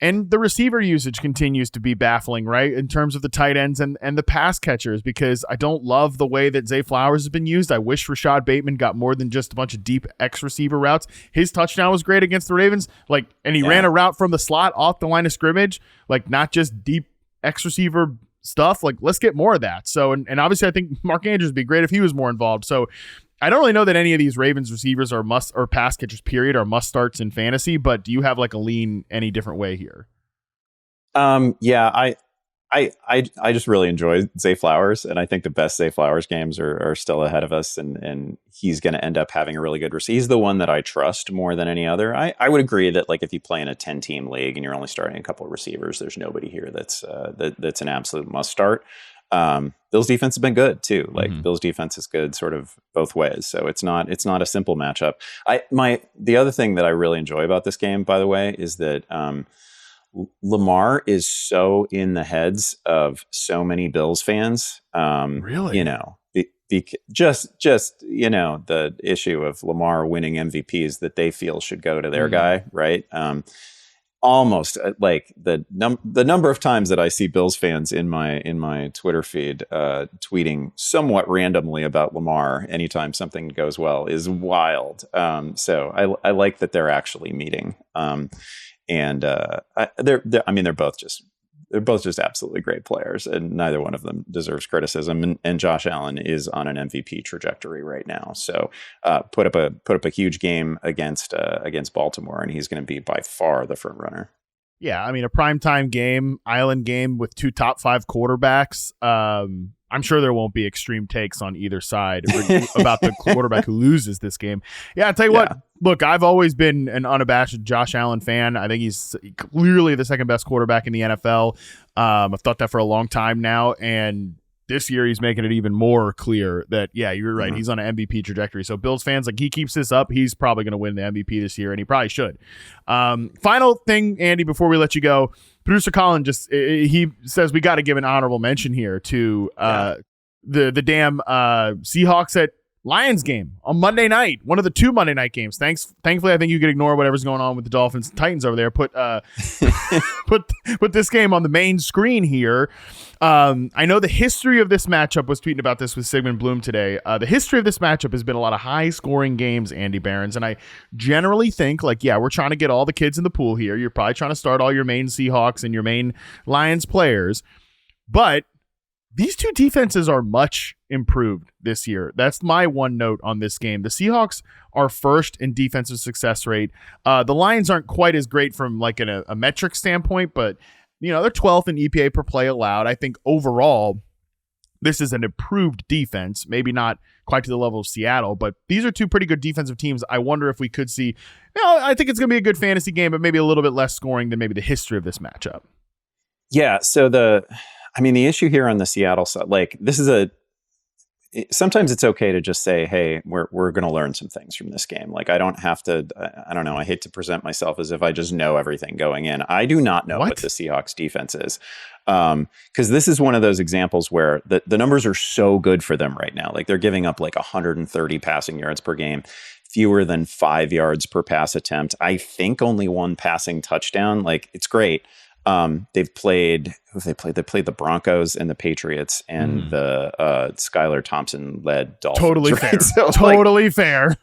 And the receiver usage continues to be baffling, right, in terms of the tight ends and the pass catchers, because I don't love the way that Zay Flowers has been used. I wish Rashad Bateman got more than just a bunch of deep X receiver routes. His touchdown was great against the Ravens, and he ran a route from the slot off the line of scrimmage, not just deep X receiver stuff. Let's get more of that. So, and obviously I think Mark Andrews would be great if he was more involved. So I don't really know that any of these Ravens receivers are must or pass catchers period are must starts in fantasy, but do you have a lean any different way here?
I just really enjoy Zay Flowers, and I think the best Zay Flowers games are still ahead of us, and he's going to end up having a really good receiver. He's the one that I trust more than any other. I would agree that if you play in a 10-team league and you're only starting a couple of receivers, there's nobody here that's an absolute must start. Bill's defense has been good too. Bill's defense is good sort of both ways. So it's not a simple matchup. The other thing that I really enjoy about this game, by the way, is that Lamar is so in the heads of so many Bills fans.
Really?
Just the issue of Lamar winning MVPs that they feel should go to their guy, right? almost like the number of times that I see Bills fans in my Twitter feed tweeting somewhat randomly about Lamar anytime something goes well is wild. So I like that they're actually meeting. And they're both just absolutely great players, and neither one of them deserves criticism. And Josh Allen is on an MVP trajectory right now. So put up a huge game against Baltimore, and he's going to be by far the front runner.
Yeah, I mean, a primetime game, island game with 2 top 5 quarterbacks. I'm sure there won't be extreme takes on either side about the quarterback who loses this game. Yeah, I'll tell you what. Look, I've always been an unabashed Josh Allen fan. I think he's clearly the second best quarterback in the NFL. I've thought that for a long time now, and this year he's making it even more clear that, yeah, you're right. Mm-hmm. He's on an MVP trajectory. So Bills fans, like, he keeps this up, he's probably going to win the MVP this year, and he probably should. Final thing, Andy, before we let you go, producer Colin he says we got to give an honorable mention here to the damn Seahawks at Lions game on Monday night, one of the 2 Monday night games. Thankfully, I think you could ignore whatever's going on with the Dolphins and Titans over there. Put this game on the main screen here. I know the history of this matchup, was tweeting about this with Sigmund Bloom today. The history of this matchup has been a lot of high scoring games, Andy Behrens, and I generally think, like, yeah, we're trying to get all the kids in the pool here. You're probably trying to start all your main Seahawks and your main Lions players, but these 2 defenses are much improved this year. That's my one note on this game. The Seahawks are first in defensive success rate. The Lions aren't quite as great from like a metric standpoint, but they're 12th in EPA per play allowed. I think overall, this is an improved defense. Maybe not quite to the level of Seattle, but these are 2 pretty good defensive teams. I wonder if we could see, I think it's going to be a good fantasy game, but maybe a little bit less scoring than maybe the history of this matchup.
Yeah. So the issue here on the Seattle side, like, sometimes it's okay to just say, hey, we're going to learn some things from this game. Like, I don't have to, I don't know. I hate to present myself as if I just know everything going in. I do not know what the Seahawks defense is. Because this is one of those examples where the numbers are so good for them right now. Like, they're giving up like 130 passing yards per game, fewer than 5 yards per pass attempt. I think only 1 passing touchdown. Like, it's great. They've played the Broncos and the Patriots and the Skylar Thompson led Dolphins.
Totally fair. So, totally fair.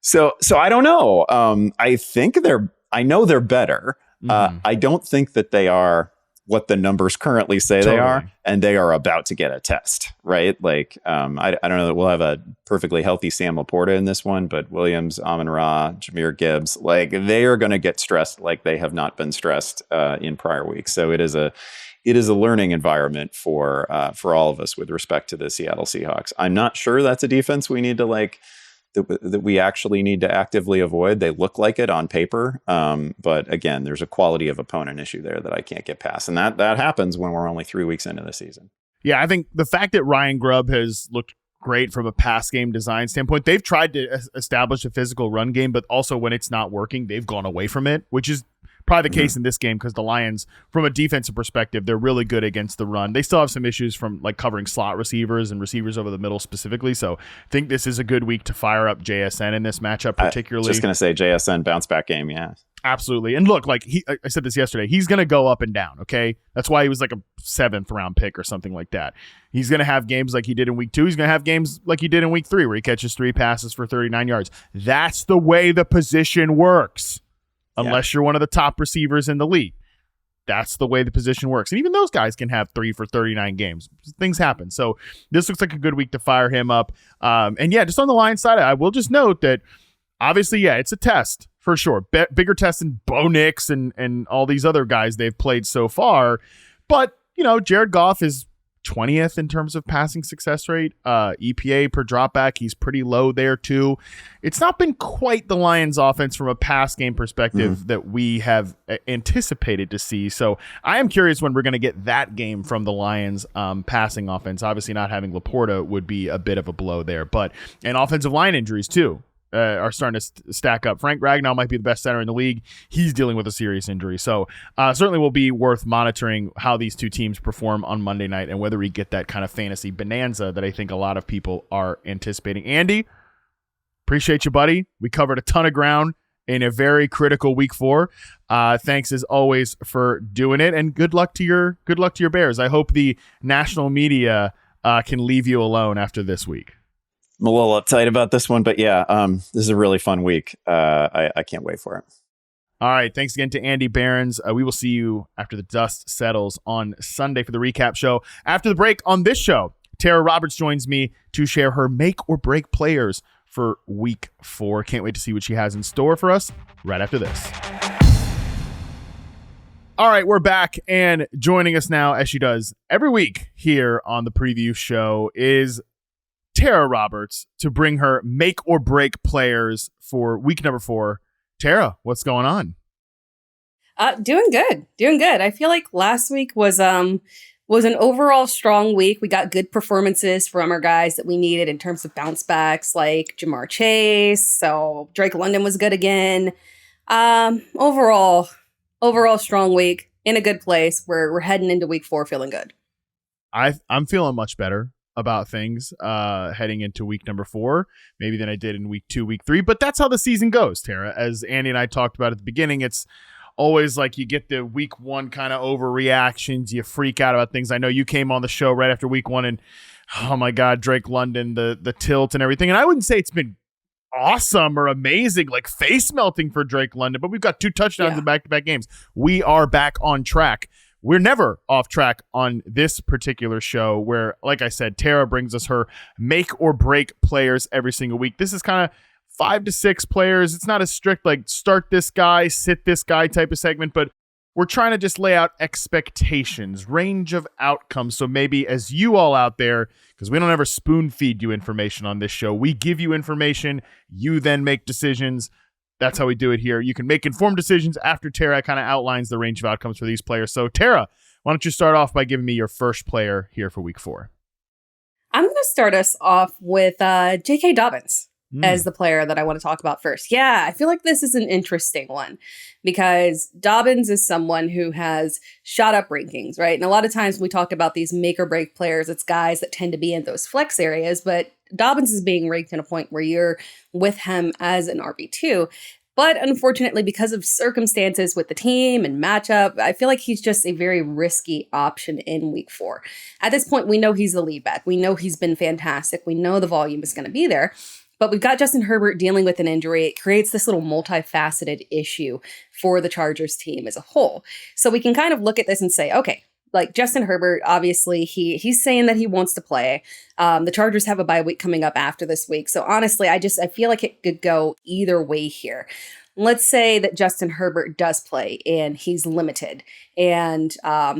So I don't know. I know they're better. I don't think that they are what the numbers currently say they are, and they are about to get a test, right? Like, I don't know that we'll have a perfectly healthy Sam Laporta in this one, but Williams, Amon-Ra, Jahmyr Gibbs, like, they are going to get stressed like they have not been stressed in prior weeks. So it is a learning environment for all of us with respect to the Seattle Seahawks. I'm not sure that's a defense we need to that we actually need to actively avoid. They look like it on paper. But again, there's a quality of opponent issue there that I can't get past. And that happens when we're only 3 weeks into the season.
Yeah, I think the fact that Ryan Grubb has looked great from a pass game design standpoint, they've tried to establish a physical run game, but also when it's not working, they've gone away from it, which is probably the case in this game because the Lions, from a defensive perspective, they're really good against the run. They still have some issues from like covering slot receivers and receivers over the middle specifically. So I think this is a good week to fire up JSN in this matchup, particularly.
Just going to say JSN bounce back game. Yeah,
absolutely. And look, like I said this yesterday, he's going to go up and down. Okay. That's why he was like a 7th round pick or something like that. He's going to have games like he did in week 2. He's going to have games like he did in week 3 where he catches 3 passes for 39 yards. That's the way the position works. Unless you're one of the top receivers in the league. That's the way the position works. And even those guys can have 3 for 39 games. Things happen. So this looks like a good week to fire him up. And yeah, just on the Lions side, I will just note that obviously, yeah, it's a test for sure. Bigger test than Bo Nix and all these other guys they've played so far. But, Jared Goff is 20th in terms of passing success rate. EPA per dropback, he's pretty low there too. It's not been quite the Lions offense from a pass game perspective that we have anticipated to see. So I am curious when we're going to get that game from the Lions passing offense. Obviously not having Laporta would be a bit of a blow there, and offensive line injuries too. Are starting to stack up. Frank Ragnow might be the best center in the league. He's dealing with a serious injury. So certainly will be worth monitoring how these 2 teams perform on Monday night and whether we get that kind of fantasy bonanza that I think a lot of people are anticipating. Andy, appreciate you, buddy. We covered a ton of ground in a very critical week 4. Thanks as always for doing it, and good luck to your Bears. I hope the national media can leave you alone after this week.
I'm a little uptight about this one, but yeah, this is a really fun week. I can't wait for it.
All right. Thanks again to Andy Behrens. We will see you after the dust settles on Sunday for the recap show. After the break on this show, Tera Roberts joins me to share her make or break players for week 4. Can't wait to see what she has in store for us right after this. All right, we're back, and joining us now, as she does every week here on the preview show, is Tera Roberts to bring her make or break players for week number 4. Tera, what's going on?
Doing good. I feel like last week was an overall strong week. We got good performances from our guys that we needed in terms of bounce backs, like Jamar Chase. So Drake London was good again. Overall strong week, in a good place. We're heading into week 4 feeling good.
I'm feeling much better about things heading into week number 4, maybe than I did in week 2, week 3. But that's how the season goes, Tera. As Andy and I talked about at the beginning, it's always like you get the week 1 kind of overreactions. You freak out about things. I know you came on the show right after week 1 and, oh my God, Drake London, the tilt and everything. And I wouldn't say it's been awesome or amazing, like face melting for Drake London, but we've got 2 touchdowns in back-to-back games. We are back on track. We're never off track on this particular show where, like I said, Tera brings us her make or break players every single week. This is kind of 5 to 6 players. It's not a strict like start this guy, sit this guy type of segment, but we're trying to just lay out expectations, range of outcomes. So maybe as you all out there, because we don't ever spoon feed you information on this show, we give you information, you then make decisions. That's how we do it here. You can make informed decisions after Tera kind of outlines the range of outcomes for these players. So Tera, why don't you start off by giving me your first player here for week 4?
I'm going to start us off with J.K. Dobbins as the player that I want to talk about first. Yeah, I feel like this is an interesting one because Dobbins is someone who has shot up rankings, right? And a lot of times when we talk about these make or break players, it's guys that tend to be in those flex areas, but Dobbins is being ranked in a point where you're with him as an RB2. But unfortunately, because of circumstances with the team and matchup, I feel like he's just a very risky option in week 4. At this point, we know he's the lead back. We know he's been fantastic. We know the volume is going to be there. But we've got Justin Herbert dealing with an injury. It creates this little multifaceted issue for the Chargers team as a whole. So we can kind of look at this and say, okay, like Justin Herbert, obviously he's saying that he wants to play. The Chargers have a bye week coming up after this week. So honestly, I feel like it could go either way here. Let's say that Justin Herbert does play and he's limited and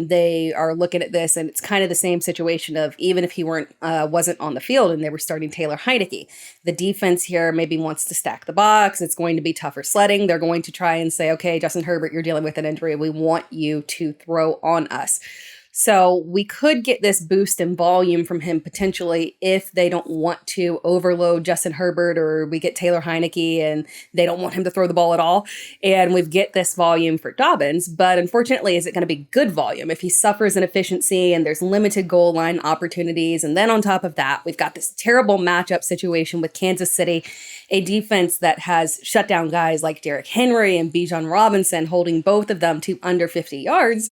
they are looking at this and it's kind of the same situation of even if he wasn't on the field and they were starting Taylor Heinicke, the defense here maybe wants to stack the box. It's going to be tougher sledding. They're going to try and say, okay, Justin Herbert, you're dealing with an injury. We want you to throw on us. So we could get this boost in volume from him potentially if they don't want to overload Justin Herbert or we get Taylor Heinicke and they don't want him to throw the ball at all. And we get this volume for Dobbins. But unfortunately, is it going to be good volume if he suffers inefficiency and there's limited goal line opportunities? And then on top of that, we've got this terrible matchup situation with Kansas City, a defense that has shut down guys like Derrick Henry and Bijan Robinson, holding both of them to under 50 yards.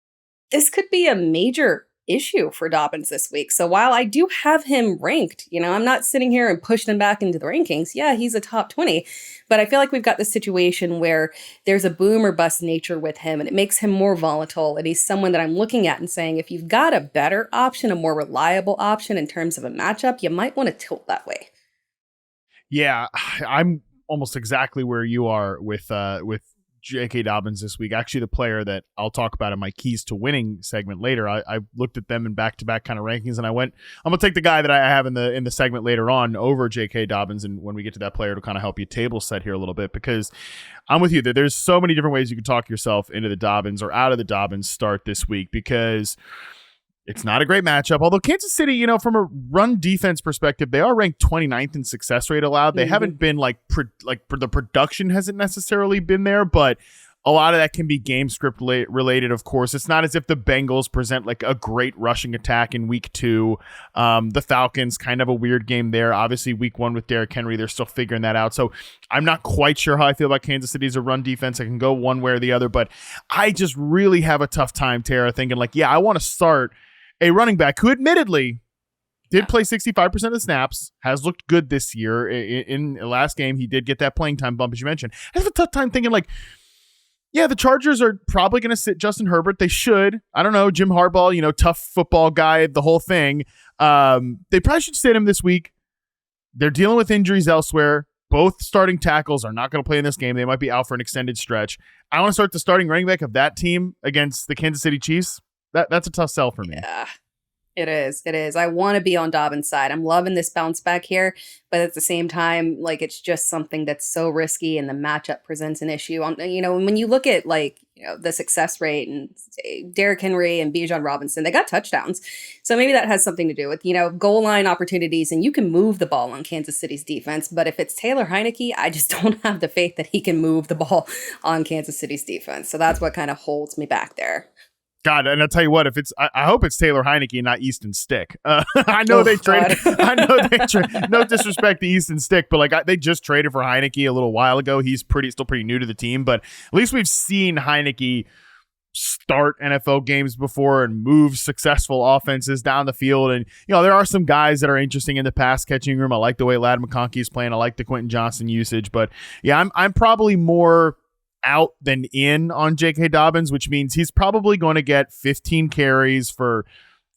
This could be a major issue for Dobbins this week. So while I do have him ranked, I'm not sitting here and pushing him back into the rankings. Yeah, he's a top 20, but I feel like we've got this situation where there's a boom or bust nature with him and it makes him more volatile. And he's someone that I'm looking at and saying, if you've got a better option, a more reliable option in terms of a matchup, you might want to tilt that way.
Yeah, I'm almost exactly where you are with J.K. Dobbins this week. Actually, the player that I'll talk about in my keys to winning segment later, I looked at them in back-to-back kind of rankings, and I'm going to take the guy that I have in the segment later on over J.K. Dobbins, and when we get to that player, to kind of help you table set here a little bit, because I'm with you. There's so many different ways you can talk yourself into the Dobbins or out of the Dobbins start this week, because it's not a great matchup. Although Kansas City, from a run defense perspective, they are ranked 29th in success rate allowed. They haven't been the production hasn't necessarily been there, but A lot of that can be game script related, of course. It's not as if the Bengals present like a great rushing attack in week 2. The Falcons, kind of a weird game there. Obviously, week 1 with Derrick Henry, they're still figuring that out. So I'm not quite sure how I feel about Kansas City as a run defense. I can go one way or the other, but I just really have a tough time, Tara, thinking like, yeah, I want to start a running back who admittedly did play 65% of the snaps, has looked good this year. In the last game, he did get that playing time bump, as you mentioned. I have a tough time thinking like, yeah, the Chargers are probably going to sit Justin Herbert. They should. I don't know. Jim Harbaugh, tough football guy, the whole thing. They probably should sit him this week. They're dealing with injuries elsewhere. Both starting tackles are not going to play in this game. They might be out for an extended stretch. I want to start the starting running back of that team against the Kansas City Chiefs. That's a tough sell for me.
Yeah. It is. It is. I want to be on Dobbins' side. I'm loving this bounce back here, but at the same time, like it's just something that's so risky, and the matchup presents an issue. When you look at the success rate and Derrick Henry and Bijan Robinson, they got touchdowns, so maybe that has something to do with goal line opportunities, and you can move the ball on Kansas City's defense. But if it's Taylor Heineke, I just don't have the faith that he can move the ball on Kansas City's defense. So that's what kind of holds me back there.
God, and I'll tell you what, if it's, I hope it's Taylor Heineke, not Easton Stick. I know they traded. No disrespect to Easton Stick, but they just traded for Heineke a little while ago. He's still pretty new to the team, but at least we've seen Heineke start NFL games before and move successful offenses down the field. And there are some guys that are interesting in the pass catching room. I like the way Ladd McConkey is playing. I like the Quentin Johnson usage, but yeah, I'm probably more out than in on J.K. Dobbins, which means he's probably going to get 15 carries for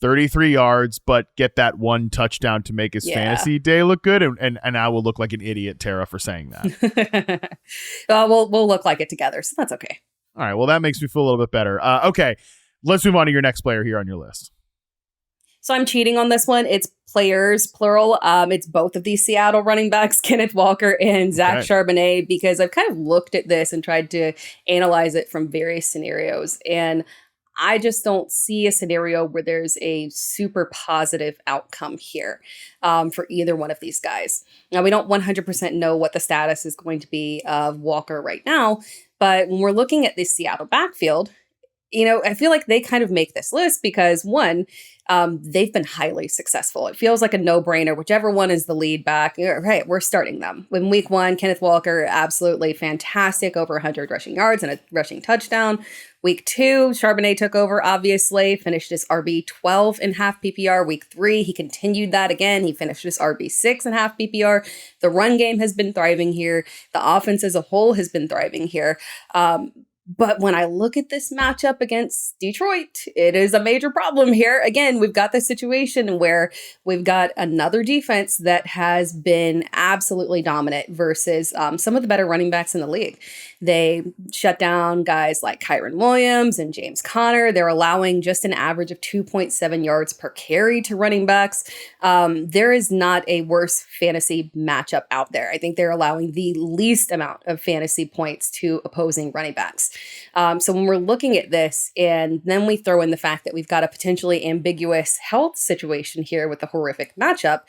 33 yards, but get that one touchdown to make his fantasy day look good. And I will look like an idiot, Tara, for saying that.
We'll look like it together, so that's okay.
All right, well, that makes me feel a little bit better. Okay, let's move on to your next player here on your list.
So I'm cheating on this one. It's players, plural. It's both of these Seattle running backs, Kenneth Walker and Zach Charbonnet, because I've kind of looked at this and tried to analyze it from various scenarios. And I just don't see a scenario where there's a super positive outcome here for either one of these guys. Now, we don't 100% know what the status is going to be of Walker right now, but when we're looking at this Seattle backfield, I feel like they kind of make this list because, one, they've been highly successful. It feels like a no-brainer. Whichever one is the lead back, right, we're starting them. In week 1, Kenneth Walker, absolutely fantastic, over 100 rushing yards and a rushing touchdown. Week 2, Charbonnet took over, obviously, finished his RB12 in half PPR. Week 3, he continued that again. He finished his RB6 in half PPR. The run game has been thriving here. The offense as a whole has been thriving here. But when I look at this matchup against Detroit, it is a major problem here. Again, we've got this situation where we've got another defense that has been absolutely dominant versus some of the better running backs in the league. They shut down guys like Kyron Williams and James Conner. They're allowing just an average of 2.7 yards per carry to running backs. There is not a worse fantasy matchup out there. I think they're allowing the least amount of fantasy points to opposing running backs. So when we're looking at this, and then we throw in the fact that we've got a potentially ambiguous health situation here with the horrific matchup,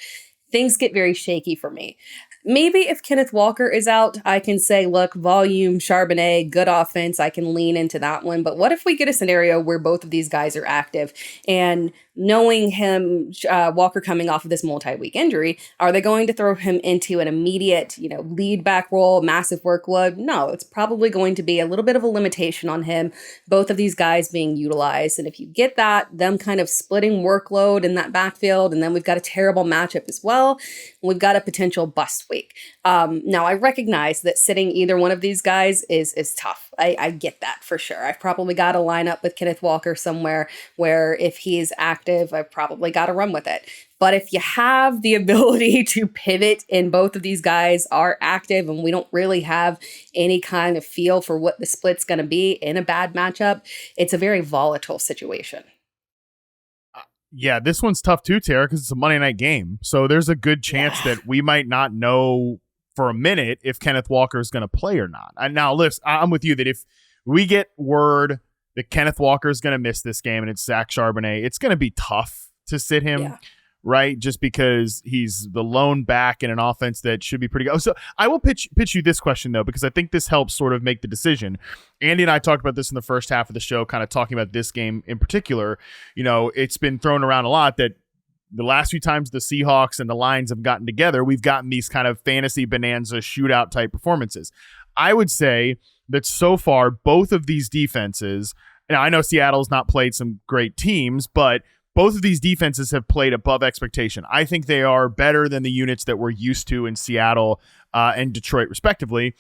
things get very shaky for me. Maybe if Kenneth Walker is out, I can say, look, volume, Charbonnet, good offense, I can lean into that one. But what if we get a scenario where both of these guys are active, and knowing him, Walker coming off of this multi-week injury, are they going to throw him into an immediate, lead back role, massive workload? No, it's probably going to be a little bit of a limitation on him, both of these guys being utilized. And if you get that, them kind of splitting workload in that backfield, and then we've got a terrible matchup as well, we've got a potential bust week. Now, I recognize that sitting either one of these guys is tough. I get that for sure. I've probably got to line up with Kenneth Walker somewhere where if he's active, I've probably got to run with it. But if you have the ability to pivot and both of these guys are active and we don't really have any kind of feel for what the split's going to be in a bad matchup, it's a very volatile situation.
Yeah, this one's tough too, Tara, because it's a Monday night game. So there's a good chance that we might not know for a minute if Kenneth Walker is going to play or not. And now, listen, I'm with you that if we get word that Kenneth Walker is going to miss this game and it's Zach Charbonnet, it's going to be tough to sit him right? Just because he's the lone back in an offense that should be pretty good. So I will pitch you this question, though, because I think this helps sort of make the decision. Andy and I talked about this in the first half of the show, kind of talking about this game in particular. It's been thrown around a lot that the last few times the Seahawks and the Lions have gotten together, we've gotten these kind of fantasy bonanza shootout type performances. I would say that so far, both of these defenses, and I know Seattle's not played some great teams, but both of these defenses have played above expectation. I think they are better than the units that we're used to in Seattle and Detroit, respectively.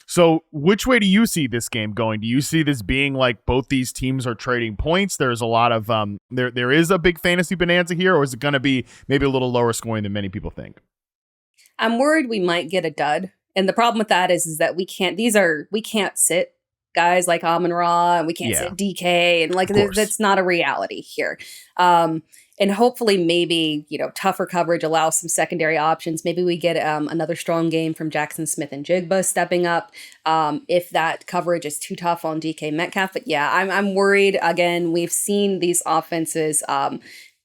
So which way do you see this game going? Do you see this being like both these teams are trading points? There's a lot of there is a big fantasy bonanza here, or is it going to be maybe a little lower scoring than many people think?
I'm worried we might get a dud. And the problem with that is that we can't sit guys like Amon-Ra, and we can't sit DK, and that's not a reality here. And hopefully maybe, tougher coverage allows some secondary options. Maybe we get another strong game from Jackson Smith and Jigba stepping up if that coverage is too tough on DK Metcalf. But yeah, I'm worried. Again, we've seen these offenses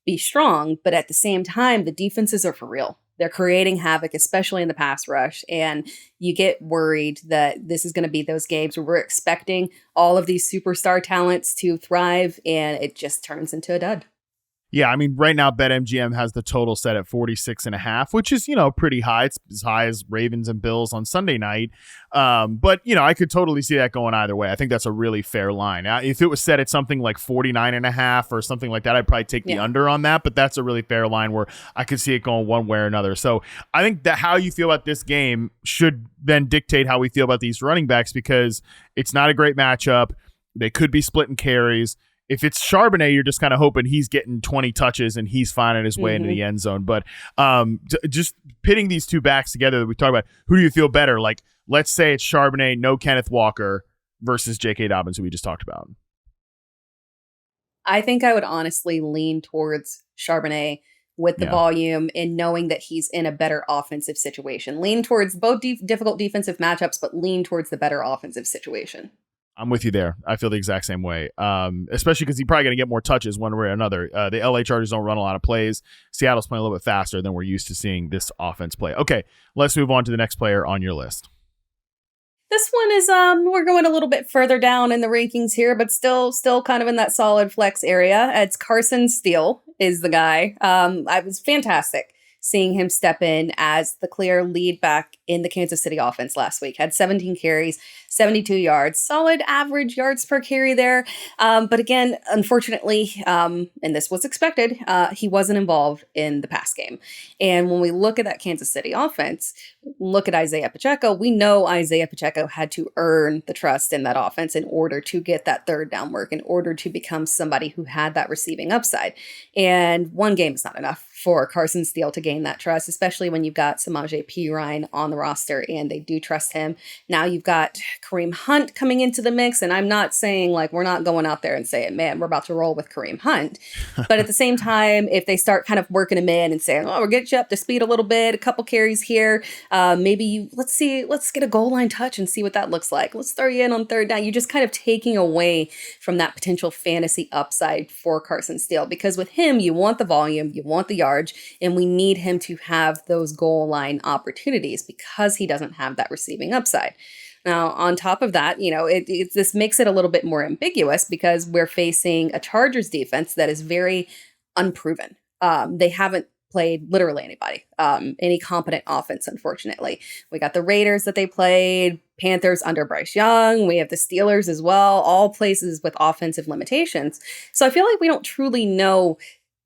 be strong, but at the same time, the defenses are for real. They're creating havoc, especially in the pass rush. And you get worried that this is going to be those games where we're expecting all of these superstar talents to thrive, and it just turns into a dud.
Yeah, I mean, right now, BetMGM has the total set at 46.5, which is, pretty high. It's as high as Ravens and Bills on Sunday night. But, I could totally see that going either way. I think that's a really fair line. If it was set at something like 49.5 or something like that, I'd probably take the under on that. But that's a really fair line where I could see it going one way or another. So I think that how you feel about this game should then dictate how we feel about these running backs, because it's not a great matchup. They could be splitting carries. If it's Charbonnet, you're just kind of hoping he's getting 20 touches and he's finding his way into the end zone. But just pitting these two backs together that we talk about, who do you feel better? Like, let's say it's Charbonnet, no Kenneth Walker, versus J.K. Dobbins, who we just talked about.
I think I would honestly lean towards Charbonnet with the volume and knowing that he's in a better offensive situation. Lean towards both difficult defensive matchups, but lean towards the better offensive situation.
I'm with you there. I feel the exact same way, especially because he's probably going to get more touches one way or another. The LA Chargers don't run a lot of plays. Seattle's playing a little bit faster than we're used to seeing this offense play. Okay, let's move on to the next player on your list.
This one is we're going a little bit further down in the rankings here, but still kind of in that solid flex area. It's Carson Steele is the guy. It was fantastic seeing him step in as the clear lead back in the Kansas City offense last week. Had 17 carries, 72 yards, solid average yards per carry there. But again, unfortunately, and this was expected, he wasn't involved in the pass game. And when we look at that Kansas City offense, look at Isaiah Pacheco, we know Isaiah Pacheco had to earn the trust in that offense in order to get that third down work, in order to become somebody who had that receiving upside. And one game is not enough for Carson Steele to gain that trust, especially when you've got Samaje Perine on the roster and they do trust him. Now you've got Kareem Hunt coming into the mix, and I'm not saying like we're not going out there and saying, man, we're about to roll with Kareem Hunt. But at the same time, if they start kind of working him in and saying, oh, we'll get you up to speed a little bit, a couple carries here, let's get a goal line touch and see what that looks like. Let's throw you in on third down. You're just kind of taking away from that potential fantasy upside for Carson Steele, because with him, you want the volume, you want the yards, and we need him to have those goal line opportunities because he doesn't have that receiving upside. Now, on top of that, this makes it a little bit more ambiguous because we're facing a Chargers defense that is very unproven. They haven't played literally anybody, any competent offense, unfortunately. We got the Raiders that they played, Panthers under Bryce Young. We have the Steelers as well, all places with offensive limitations. So I feel like we don't truly know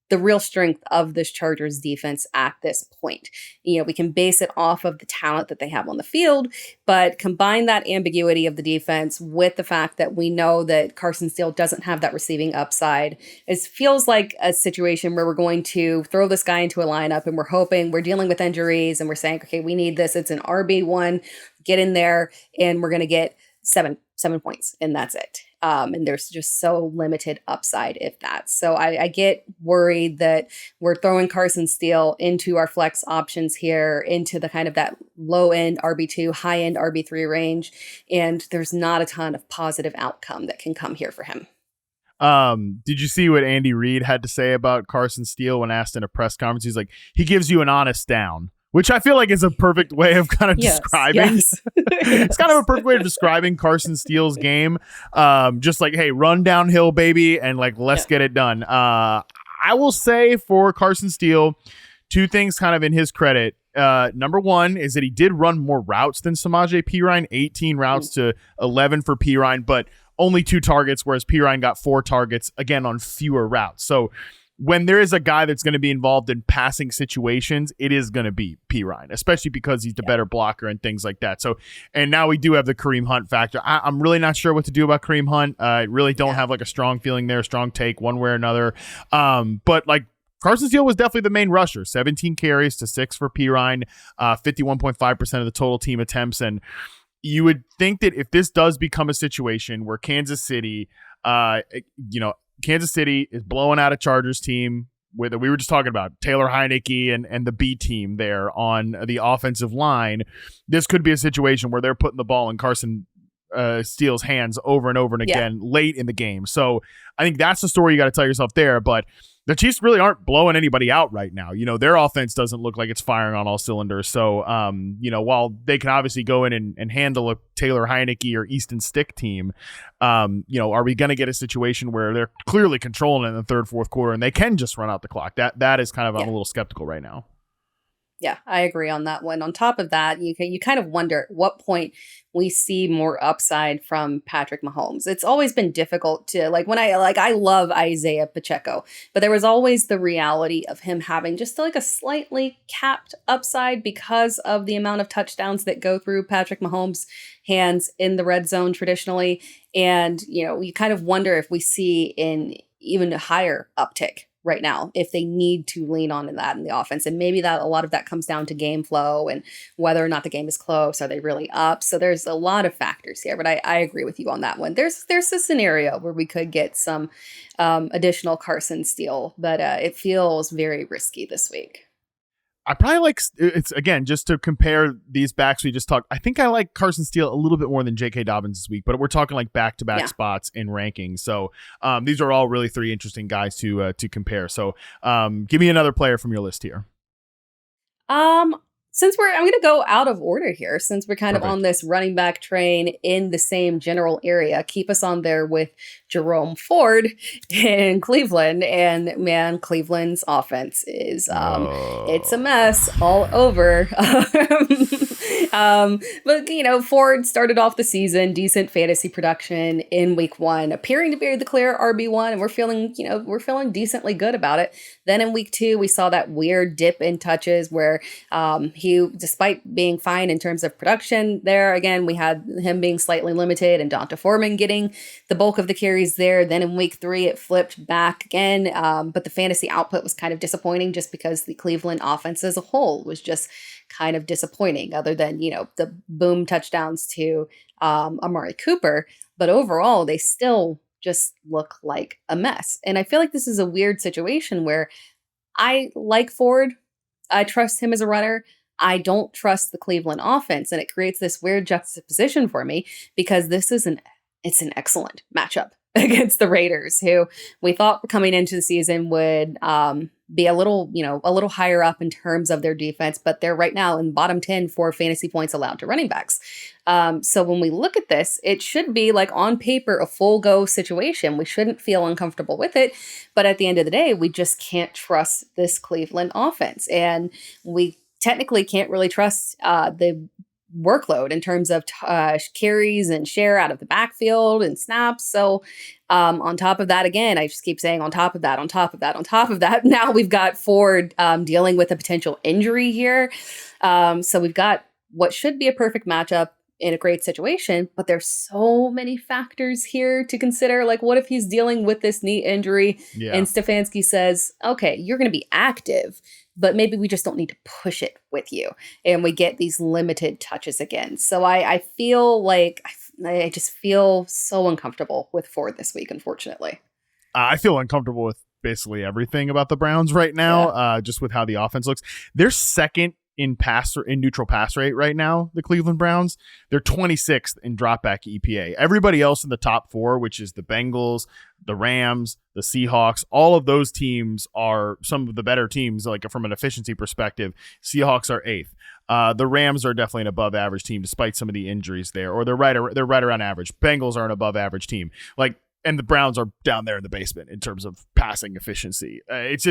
the real strength of this Chargers defense at this point. We can base it off of the talent that they have on the field, but combine that ambiguity of the defense with the fact that we know that Carson Steele doesn't have that receiving upside. It feels like a situation where we're going to throw this guy into a lineup and we're dealing with injuries and we're saying, okay, we need this. It's an RB1, get in there and we're going to get seven points and that's it. And there's just so limited upside if that. So I get worried that we're throwing Carson Steele into our flex options here, into the kind of that low end RB2, high end RB3 range. And there's not a ton of positive outcome that can come here for him.
Did you see what Andy Reid had to say about Carson Steele when asked in a press conference? He's like, he gives you an honest down, which I feel like is a perfect way of kind of describing.
Yes.
It's kind of a perfect way of describing Carson Steele's game. Just like, hey, run downhill, baby, and like, let's get it done. I will say for Carson Steele, two things kind of in his credit. Number one is that he did run more routes than Samaje Perine, 18 routes to 11 for Perine, but only 2 targets, whereas Perine got 4 targets, again, on fewer routes. So when there is a guy that's going to be involved in passing situations, it is going to be Perine, especially because he's the better blocker and things like that. So, and now we do have the Kareem Hunt factor. I'm really not sure what to do about Kareem Hunt. I really don't have like a strong feeling there, strong take one way or another. But like, Carson Steele was definitely the main rusher, 17 carries to 6 for Perine, 51.5% of the total team attempts. And you would think that if this does become a situation where Kansas City is blowing out a Chargers team with, we were just talking about Taylor Heineke and the B team there on the offensive line, this could be a situation where they're putting the ball in Carson Steele's hands over and over and again late in the game. So I think that's the story you got to tell yourself there. But the Chiefs really aren't blowing anybody out right now. Their offense doesn't look like it's firing on all cylinders. So, while they can obviously go in and handle a Taylor Heineke or Easton Stick team, are we going to get a situation where they're clearly controlling it in the third, fourth quarter and they can just run out the clock? That is kind of, I'm a little skeptical right now.
Yeah, I agree on that one. On top of that, you kind of wonder at what point we see more upside from Patrick Mahomes. It's always been difficult to I love Isaiah Pacheco, but there was always the reality of him having just like a slightly capped upside because of the amount of touchdowns that go through Patrick Mahomes' hands in the red zone traditionally. And, you kind of wonder if we see an even higher uptick right now, if they need to lean on that in the offense. And maybe that a lot of that comes down to game flow and whether or not the game is close. Are they really up? So there's a lot of factors here, but I agree with you on that one. There's a scenario where we could get some additional Carson Steele, but it feels very risky this week.
I probably like, it's again, just to compare these backs we just talked, I think I like Carson Steele a little bit more than J.K. Dobbins this week, but we're talking like back-to-back spots in rankings. So these are all really 3 interesting guys to compare. So give me another player from your list here.
I'm going to go out of order here, since we're kind of on this running back train in the same general area. Keep us on there with Jerome Ford in Cleveland. And man, Cleveland's offense is, it's a mess all over. But, Ford started off the season, decent fantasy production in week 1, appearing to be the clear RB1. And we're feeling decently good about it. Then in week 2, we saw that weird dip in touches where he, despite being fine in terms of production there, again, we had him being slightly limited and Donta Foreman getting the bulk of the carries there. Then in week 3, it flipped back again. But the fantasy output was kind of disappointing just because the Cleveland offense as a whole was just kind of disappointing, other than, the boom touchdowns to Amari Cooper. But overall, they still just look like a mess. And I feel like this is a weird situation where I like Ford. I trust him as a runner. I don't trust the Cleveland offense. And it creates this weird juxtaposition for me, because it's an excellent matchup against the Raiders, who we thought coming into the season would be a little higher up in terms of their defense, but they're right now in bottom 10 for fantasy points allowed to running backs. So when we look at this, it should be like on paper a full go situation. We shouldn't feel uncomfortable with it, but at the end of the day, we just can't trust this Cleveland offense, and we technically can't really trust the workload in terms of carries and share out of the backfield and snaps. So on top of that, again, I just keep saying on top of that, now we've got Ford dealing with a potential injury here. So we've got what should be a perfect matchup in a great situation, but there's so many factors here to consider. Like, what if he's dealing with this knee injury and Stefanski says, okay, you're going to be active, but maybe we just don't need to push it with you. And we get these limited touches again. So I feel like I just feel so uncomfortable with Ford this week, unfortunately.
I feel uncomfortable with basically everything about the Browns right now, just with how the offense looks. They're second in neutral pass rate right now, the Cleveland Browns. They're 26th in dropback EPA. Everybody else in the top 4, which is the Bengals, the Rams, the Seahawks, all of those teams are some of the better teams, like from an efficiency perspective. Seahawks are 8th. The Rams are definitely an above average team despite some of the injuries there, or they're right around average. Bengals are an above average team. And the Browns are down there in the basement in terms of passing efficiency. It's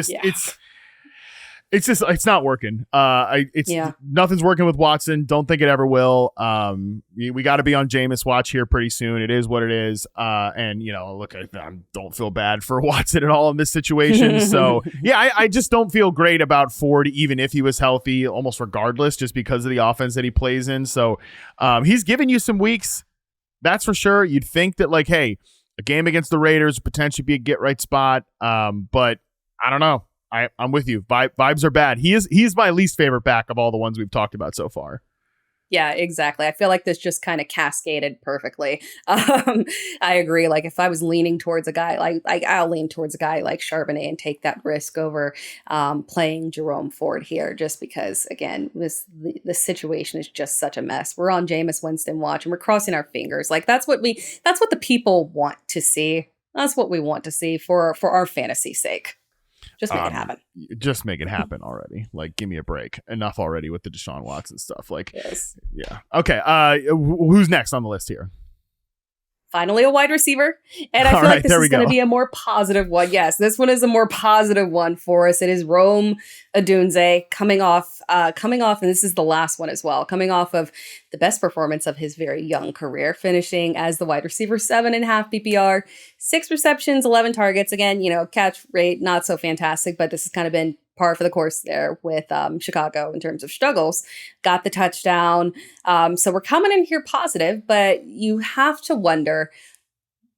not working. Nothing's working with Watson. Don't think it ever will. We got to be on Jameis watch here pretty soon. It is what it is. And look, I don't feel bad for Watson at all in this situation. So yeah, I just don't feel great about Ford, even if he was healthy, almost regardless, just because of the offense that he plays in. So he's given you some weeks. That's for sure. You'd think that hey, a game against the Raiders would potentially be a get right spot. But I don't know. I'm with you. Vibes are bad. He's my least favorite back of all the ones we've talked about so far.
Yeah, exactly. I feel like this just kind of cascaded perfectly. I agree. If I was leaning towards a guy, I'll lean towards a guy like Charbonnet and take that risk over playing Jerome Ford here, just because, again, the situation is just such a mess. We're on Jameis Winston watch and we're crossing our fingers. That's what the people want to see. That's what we want to see for our fantasy sake. Just make it happen.
Just make it happen already. Give me a break. Enough already with the Deshaun Watson stuff.
Yes.
Yeah. Okay. Who's next on the list here?
Finally, a wide receiver. And I feel like this is going to be a more positive one. Yes, this one is a more positive one for us. It is Rome Odunze coming off, and this is the last one as well, coming off of the best performance of his very young career, finishing as the wide receiver 7.5 PPR, 6 receptions, 11 targets. Again, catch rate, not so fantastic, but this has kind of been par for the course there with Chicago in terms of struggles. Got the touchdown. So we're coming in here positive, but you have to wonder,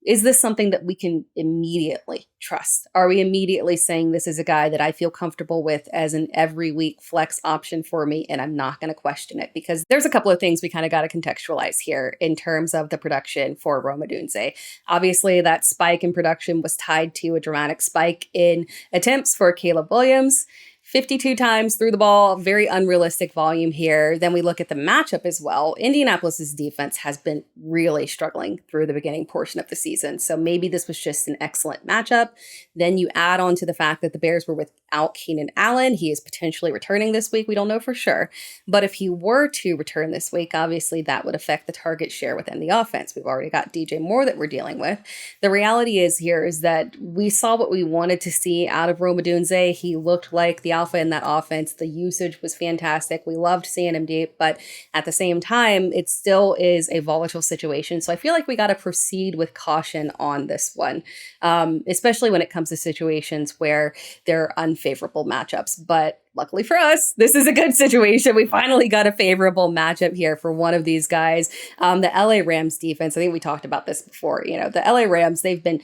is this something that we can immediately trust? Are we immediately saying this is a guy that I feel comfortable with as an every week flex option for me, and I'm not going to question it? Because there's a couple of things we kind of got to contextualize here in terms of the production for Rome Odunze. Obviously, that spike in production was tied to a dramatic spike in attempts for Caleb Williams. 52 times threw the ball, very unrealistic volume here. Then we look at the matchup as well. Indianapolis's defense has been really struggling through the beginning portion of the season. So maybe this was just an excellent matchup. Then you add on to the fact that the Bears were without Keenan Allen. He is potentially returning this week. We don't know for sure. But if he were to return this week, obviously that would affect the target share within the offense. We've already got DJ Moore that we're dealing with. The reality is that we saw what we wanted to see out of Rome Odunze. He looked like the alpha in that offense. The usage was fantastic. We loved seeing him deep, but at the same time, it still is a volatile situation. So I feel like we got to proceed with caution on this one, especially when it comes to situations where there are unfavorable matchups. But luckily for us, this is a good situation. We finally got a favorable matchup here for one of these guys. The LA Rams defense, I think we talked about this before. The LA Rams, they've been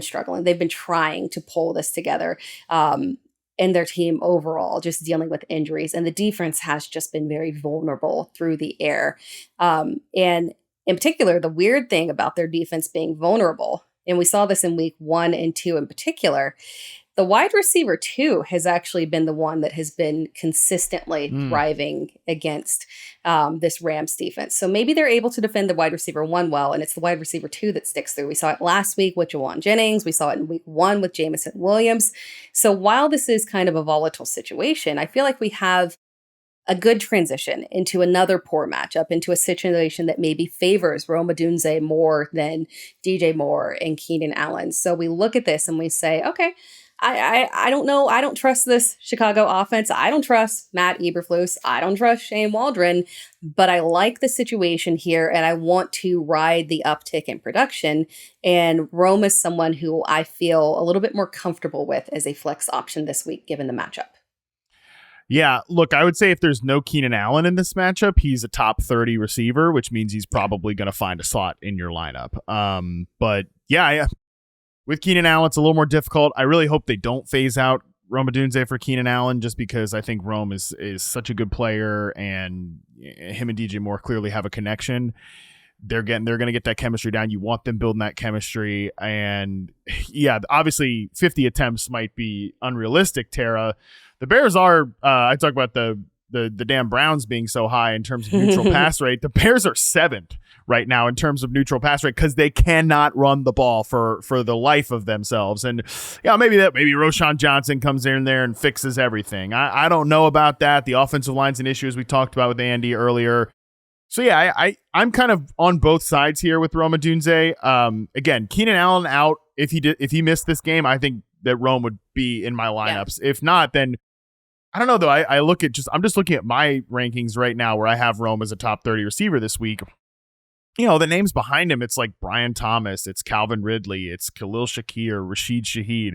struggling. They've been trying to pull this together. And their team overall, just dealing with injuries. And the defense has just been very vulnerable through the air. And in particular, the weird thing about their defense being vulnerable, and we saw this in week 1 and 2 in particular, the wide receiver 2 has actually been the one that has been consistently thriving against this Rams defense. So maybe they're able to defend the wide receiver 1 well, and it's the wide receiver 2 that sticks through. We saw it last week with Jawan Jennings. We saw it in week 1 with Jameson Williams. So while this is kind of a volatile situation, I feel like we have a good transition into another poor matchup, into a situation that maybe favors Rome Odunze more than DJ Moore and Keenan Allen. So we look at this and we say, okay, I don't know. I don't trust this Chicago offense. I don't trust Matt Eberflus. I don't trust Shane Waldron, but I like the situation here and I want to ride the uptick in production. And Rome is someone who I feel a little bit more comfortable with as a flex option this week, given the matchup.
Yeah, look, I would say if there's no Keenan Allen in this matchup, he's a top 30 receiver, which means he's probably going to find a slot in your lineup. But yeah, with Keenan Allen, it's a little more difficult. I really hope they don't phase out Rome Odunze for Keenan Allen, just because I think Rome is such a good player, and him and DJ Moore clearly have a connection. They're going to get that chemistry down. You want them building that chemistry, and yeah, obviously 50 attempts might be unrealistic, Tara. The Bears are, I talk about the the damn Browns being so high in terms of neutral pass rate, the Bears are 7th right now in terms of neutral pass rate because they cannot run the ball for the life of themselves. And maybe Roshan Johnson comes in there and fixes everything. I don't know about that. The offensive line's an issue, as we talked about with Andy earlier. So yeah, I'm kind of on both sides here with Rome Odunze. Again, Keenan Allen out. If he missed this game, I think that Rome would be in my lineups. Yeah. If not, then I don't know though. I'm just looking at my rankings right now where I have Rome as a top 30 receiver this week. The names behind him, it's like Brian Thomas, it's Calvin Ridley, it's Khalil Shakir, Rashid Shaheed.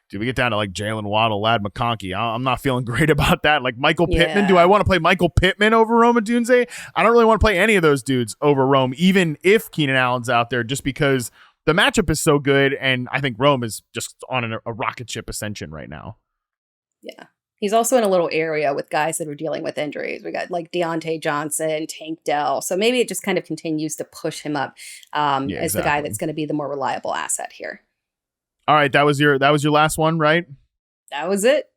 Do we get down to like Jalen Waddle, Lad McConkey? I'm not feeling great about that. Like Michael Pittman. Do I want to play Michael Pittman over Rome Odunze? I don't really want to play any of those dudes over Rome, even if Keenan Allen's out there, just because the matchup is so good. And I think Rome is just on a rocket ship ascension right now.
Yeah. He's also in a little area with guys that are dealing with injuries. We got like Deontay Johnson, Tank Dell. So maybe it just kind of continues to push him up as the guy that's going to be the more reliable asset here.
All right, that was your last one, right?
That was it.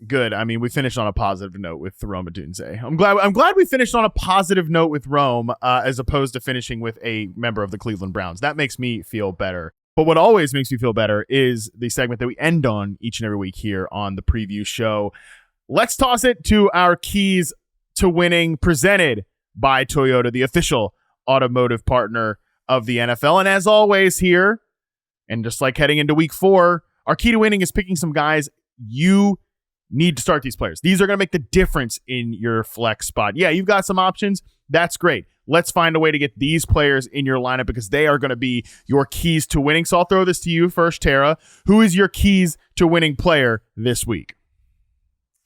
Good. I mean, we finished on a positive note with Rome Odunze. I'm glad we finished on a positive note with Rome, as opposed to finishing with a member of the Cleveland Browns. That makes me feel better. But what always makes me feel better is the segment that we end on each and every week here on the preview show. Let's toss it to our keys to winning, presented by Toyota, the official automotive partner of the NFL. And as always here, and just like heading into week 4, our key to winning is picking some guys you need to start these players. These are going to make the difference in your flex spot. Yeah, you've got some options. That's great. Let's find a way to get these players in your lineup because they are going to be your keys to winning. So I'll throw this to you first, Tera. Who is your keys to winning player this week?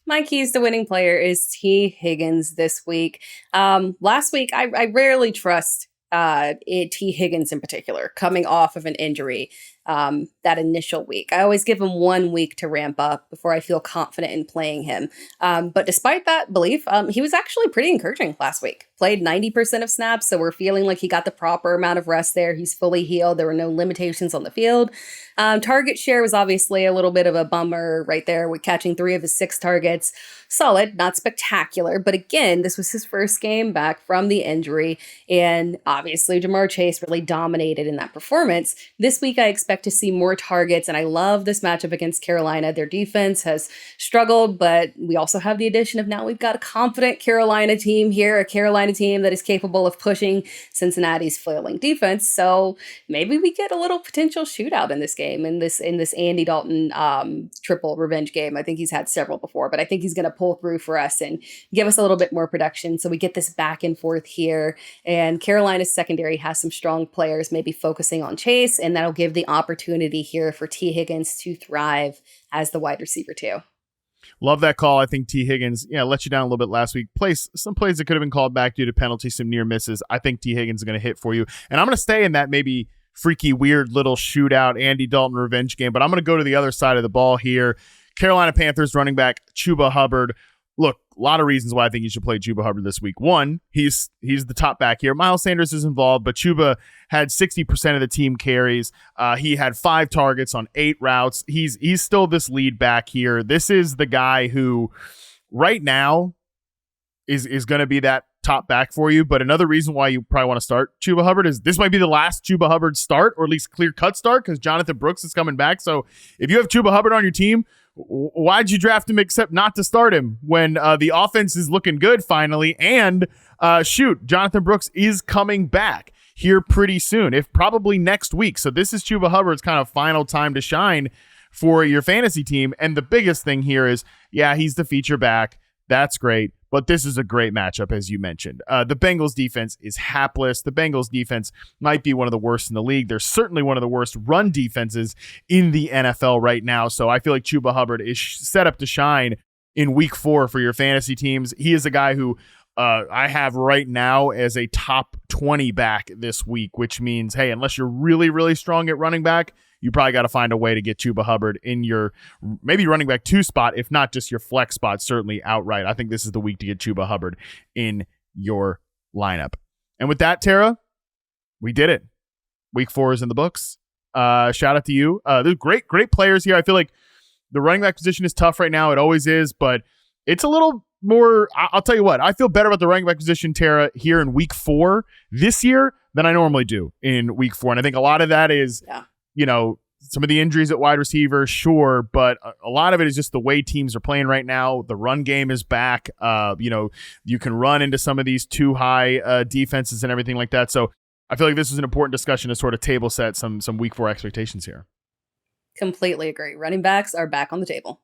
My keys to winning player is T. Higgins this week. Last week, I rarely trust T. Higgins in particular, coming off of an injury that initial week. I always give him 1 week to ramp up before I feel confident in playing him. But despite that belief, he was actually pretty encouraging last week. Played 90% of snaps, so we're feeling like he got the proper amount of rest there. He's fully healed. There were no limitations on the field. Target share was obviously a little bit of a bummer right there with catching 3 of his 6 targets. Solid, not spectacular, but again, this was his first game back from the injury, and obviously Jamar Chase really dominated in that performance. This week I expect to see more targets, and I love this matchup against Carolina. Their defense has struggled, but we also have the addition of now we've got a confident Carolina team here, a Carolina team that is capable of pushing Cincinnati's flailing defense, so maybe we get a little potential shootout in this game, in this Andy Dalton triple revenge game. I think he's had several before, but I think he's going to pull through for us and give us a little bit more production. So we get this back and forth here. And Carolina's secondary has some strong players, maybe focusing on Chase, and that'll give the opportunity here for T. Higgins to thrive as the wide receiver too.
Love that call. I think T. Higgins, let you down a little bit last week. Some plays that could have been called back due to penalties, some near misses. I think T. Higgins is going to hit for you. And I'm going to stay in that maybe freaky, weird little shootout Andy Dalton revenge game, but I'm going to go to the other side of the ball here. Carolina Panthers running back Chuba Hubbard. Look, a lot of reasons why I think you should play Chuba Hubbard this week. One, he's the top back here. Miles Sanders is involved, but Chuba had 60% of the team carries. He had 5 targets on 8 routes. He's still this lead back here. This is the guy who right now is going to be that top back for you. But another reason why you probably want to start Chuba Hubbard is this might be the last Chuba Hubbard start, or at least clear cut start, because Jonathan Brooks is coming back. So if you have Chuba Hubbard on your team, why'd you draft him except not to start him when the offense is looking good finally? And Jonathan Brooks is coming back here pretty soon, if probably next week. So this is Chuba Hubbard's kind of final time to shine for your fantasy team. And the biggest thing here is, he's the feature back. That's great. But this is a great matchup, as you mentioned. The Bengals defense is hapless. The Bengals defense might be one of the worst in the league. They're certainly one of the worst run defenses in the NFL right now. So I feel like Chuba Hubbard is set up to shine in week 4 for your fantasy teams. He is a guy who I have right now as a top 20 back this week, which means, hey, unless you're really, really strong at running back, you probably got to find a way to get Chuba Hubbard in your maybe running back 2 spot, if not just your flex spot, certainly outright. I think this is the week to get Chuba Hubbard in your lineup. And with that, Tera, we did it. Week 4 is in the books. Shout out to you. There's great players here. I feel like the running back position is tough right now. It always is, but it's a little more, I'll tell you what, I feel better about the running back position, Tara, here in week 4 this year than I normally do in week 4. And I think a lot of that is, some of the injuries at wide receiver, sure, but a lot of it is just the way teams are playing right now. The run game is back. You can run into some of these too high defenses and everything like that. So I feel like this is an important discussion to sort of table set some week 4 expectations here.
Completely agree. Running backs are back on the table.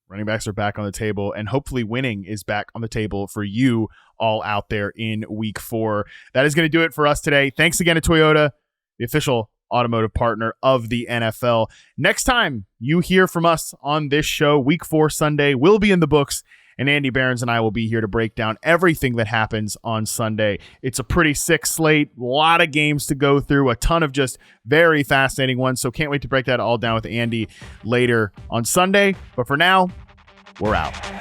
Running backs are back on the table, and hopefully winning is back on the table for you all out there in week 4. That is going to do it for us today. Thanks again to Toyota, the official automotive partner of the NFL. Next time you hear from us on this show, week 4 Sunday will be in the books, and Andy Behrens and I will be here to break down everything that happens on Sunday. It's a pretty sick slate, a lot of games to go through, a ton of just very fascinating ones, so can't wait to break that all down with Andy later on Sunday. But for now, we're out.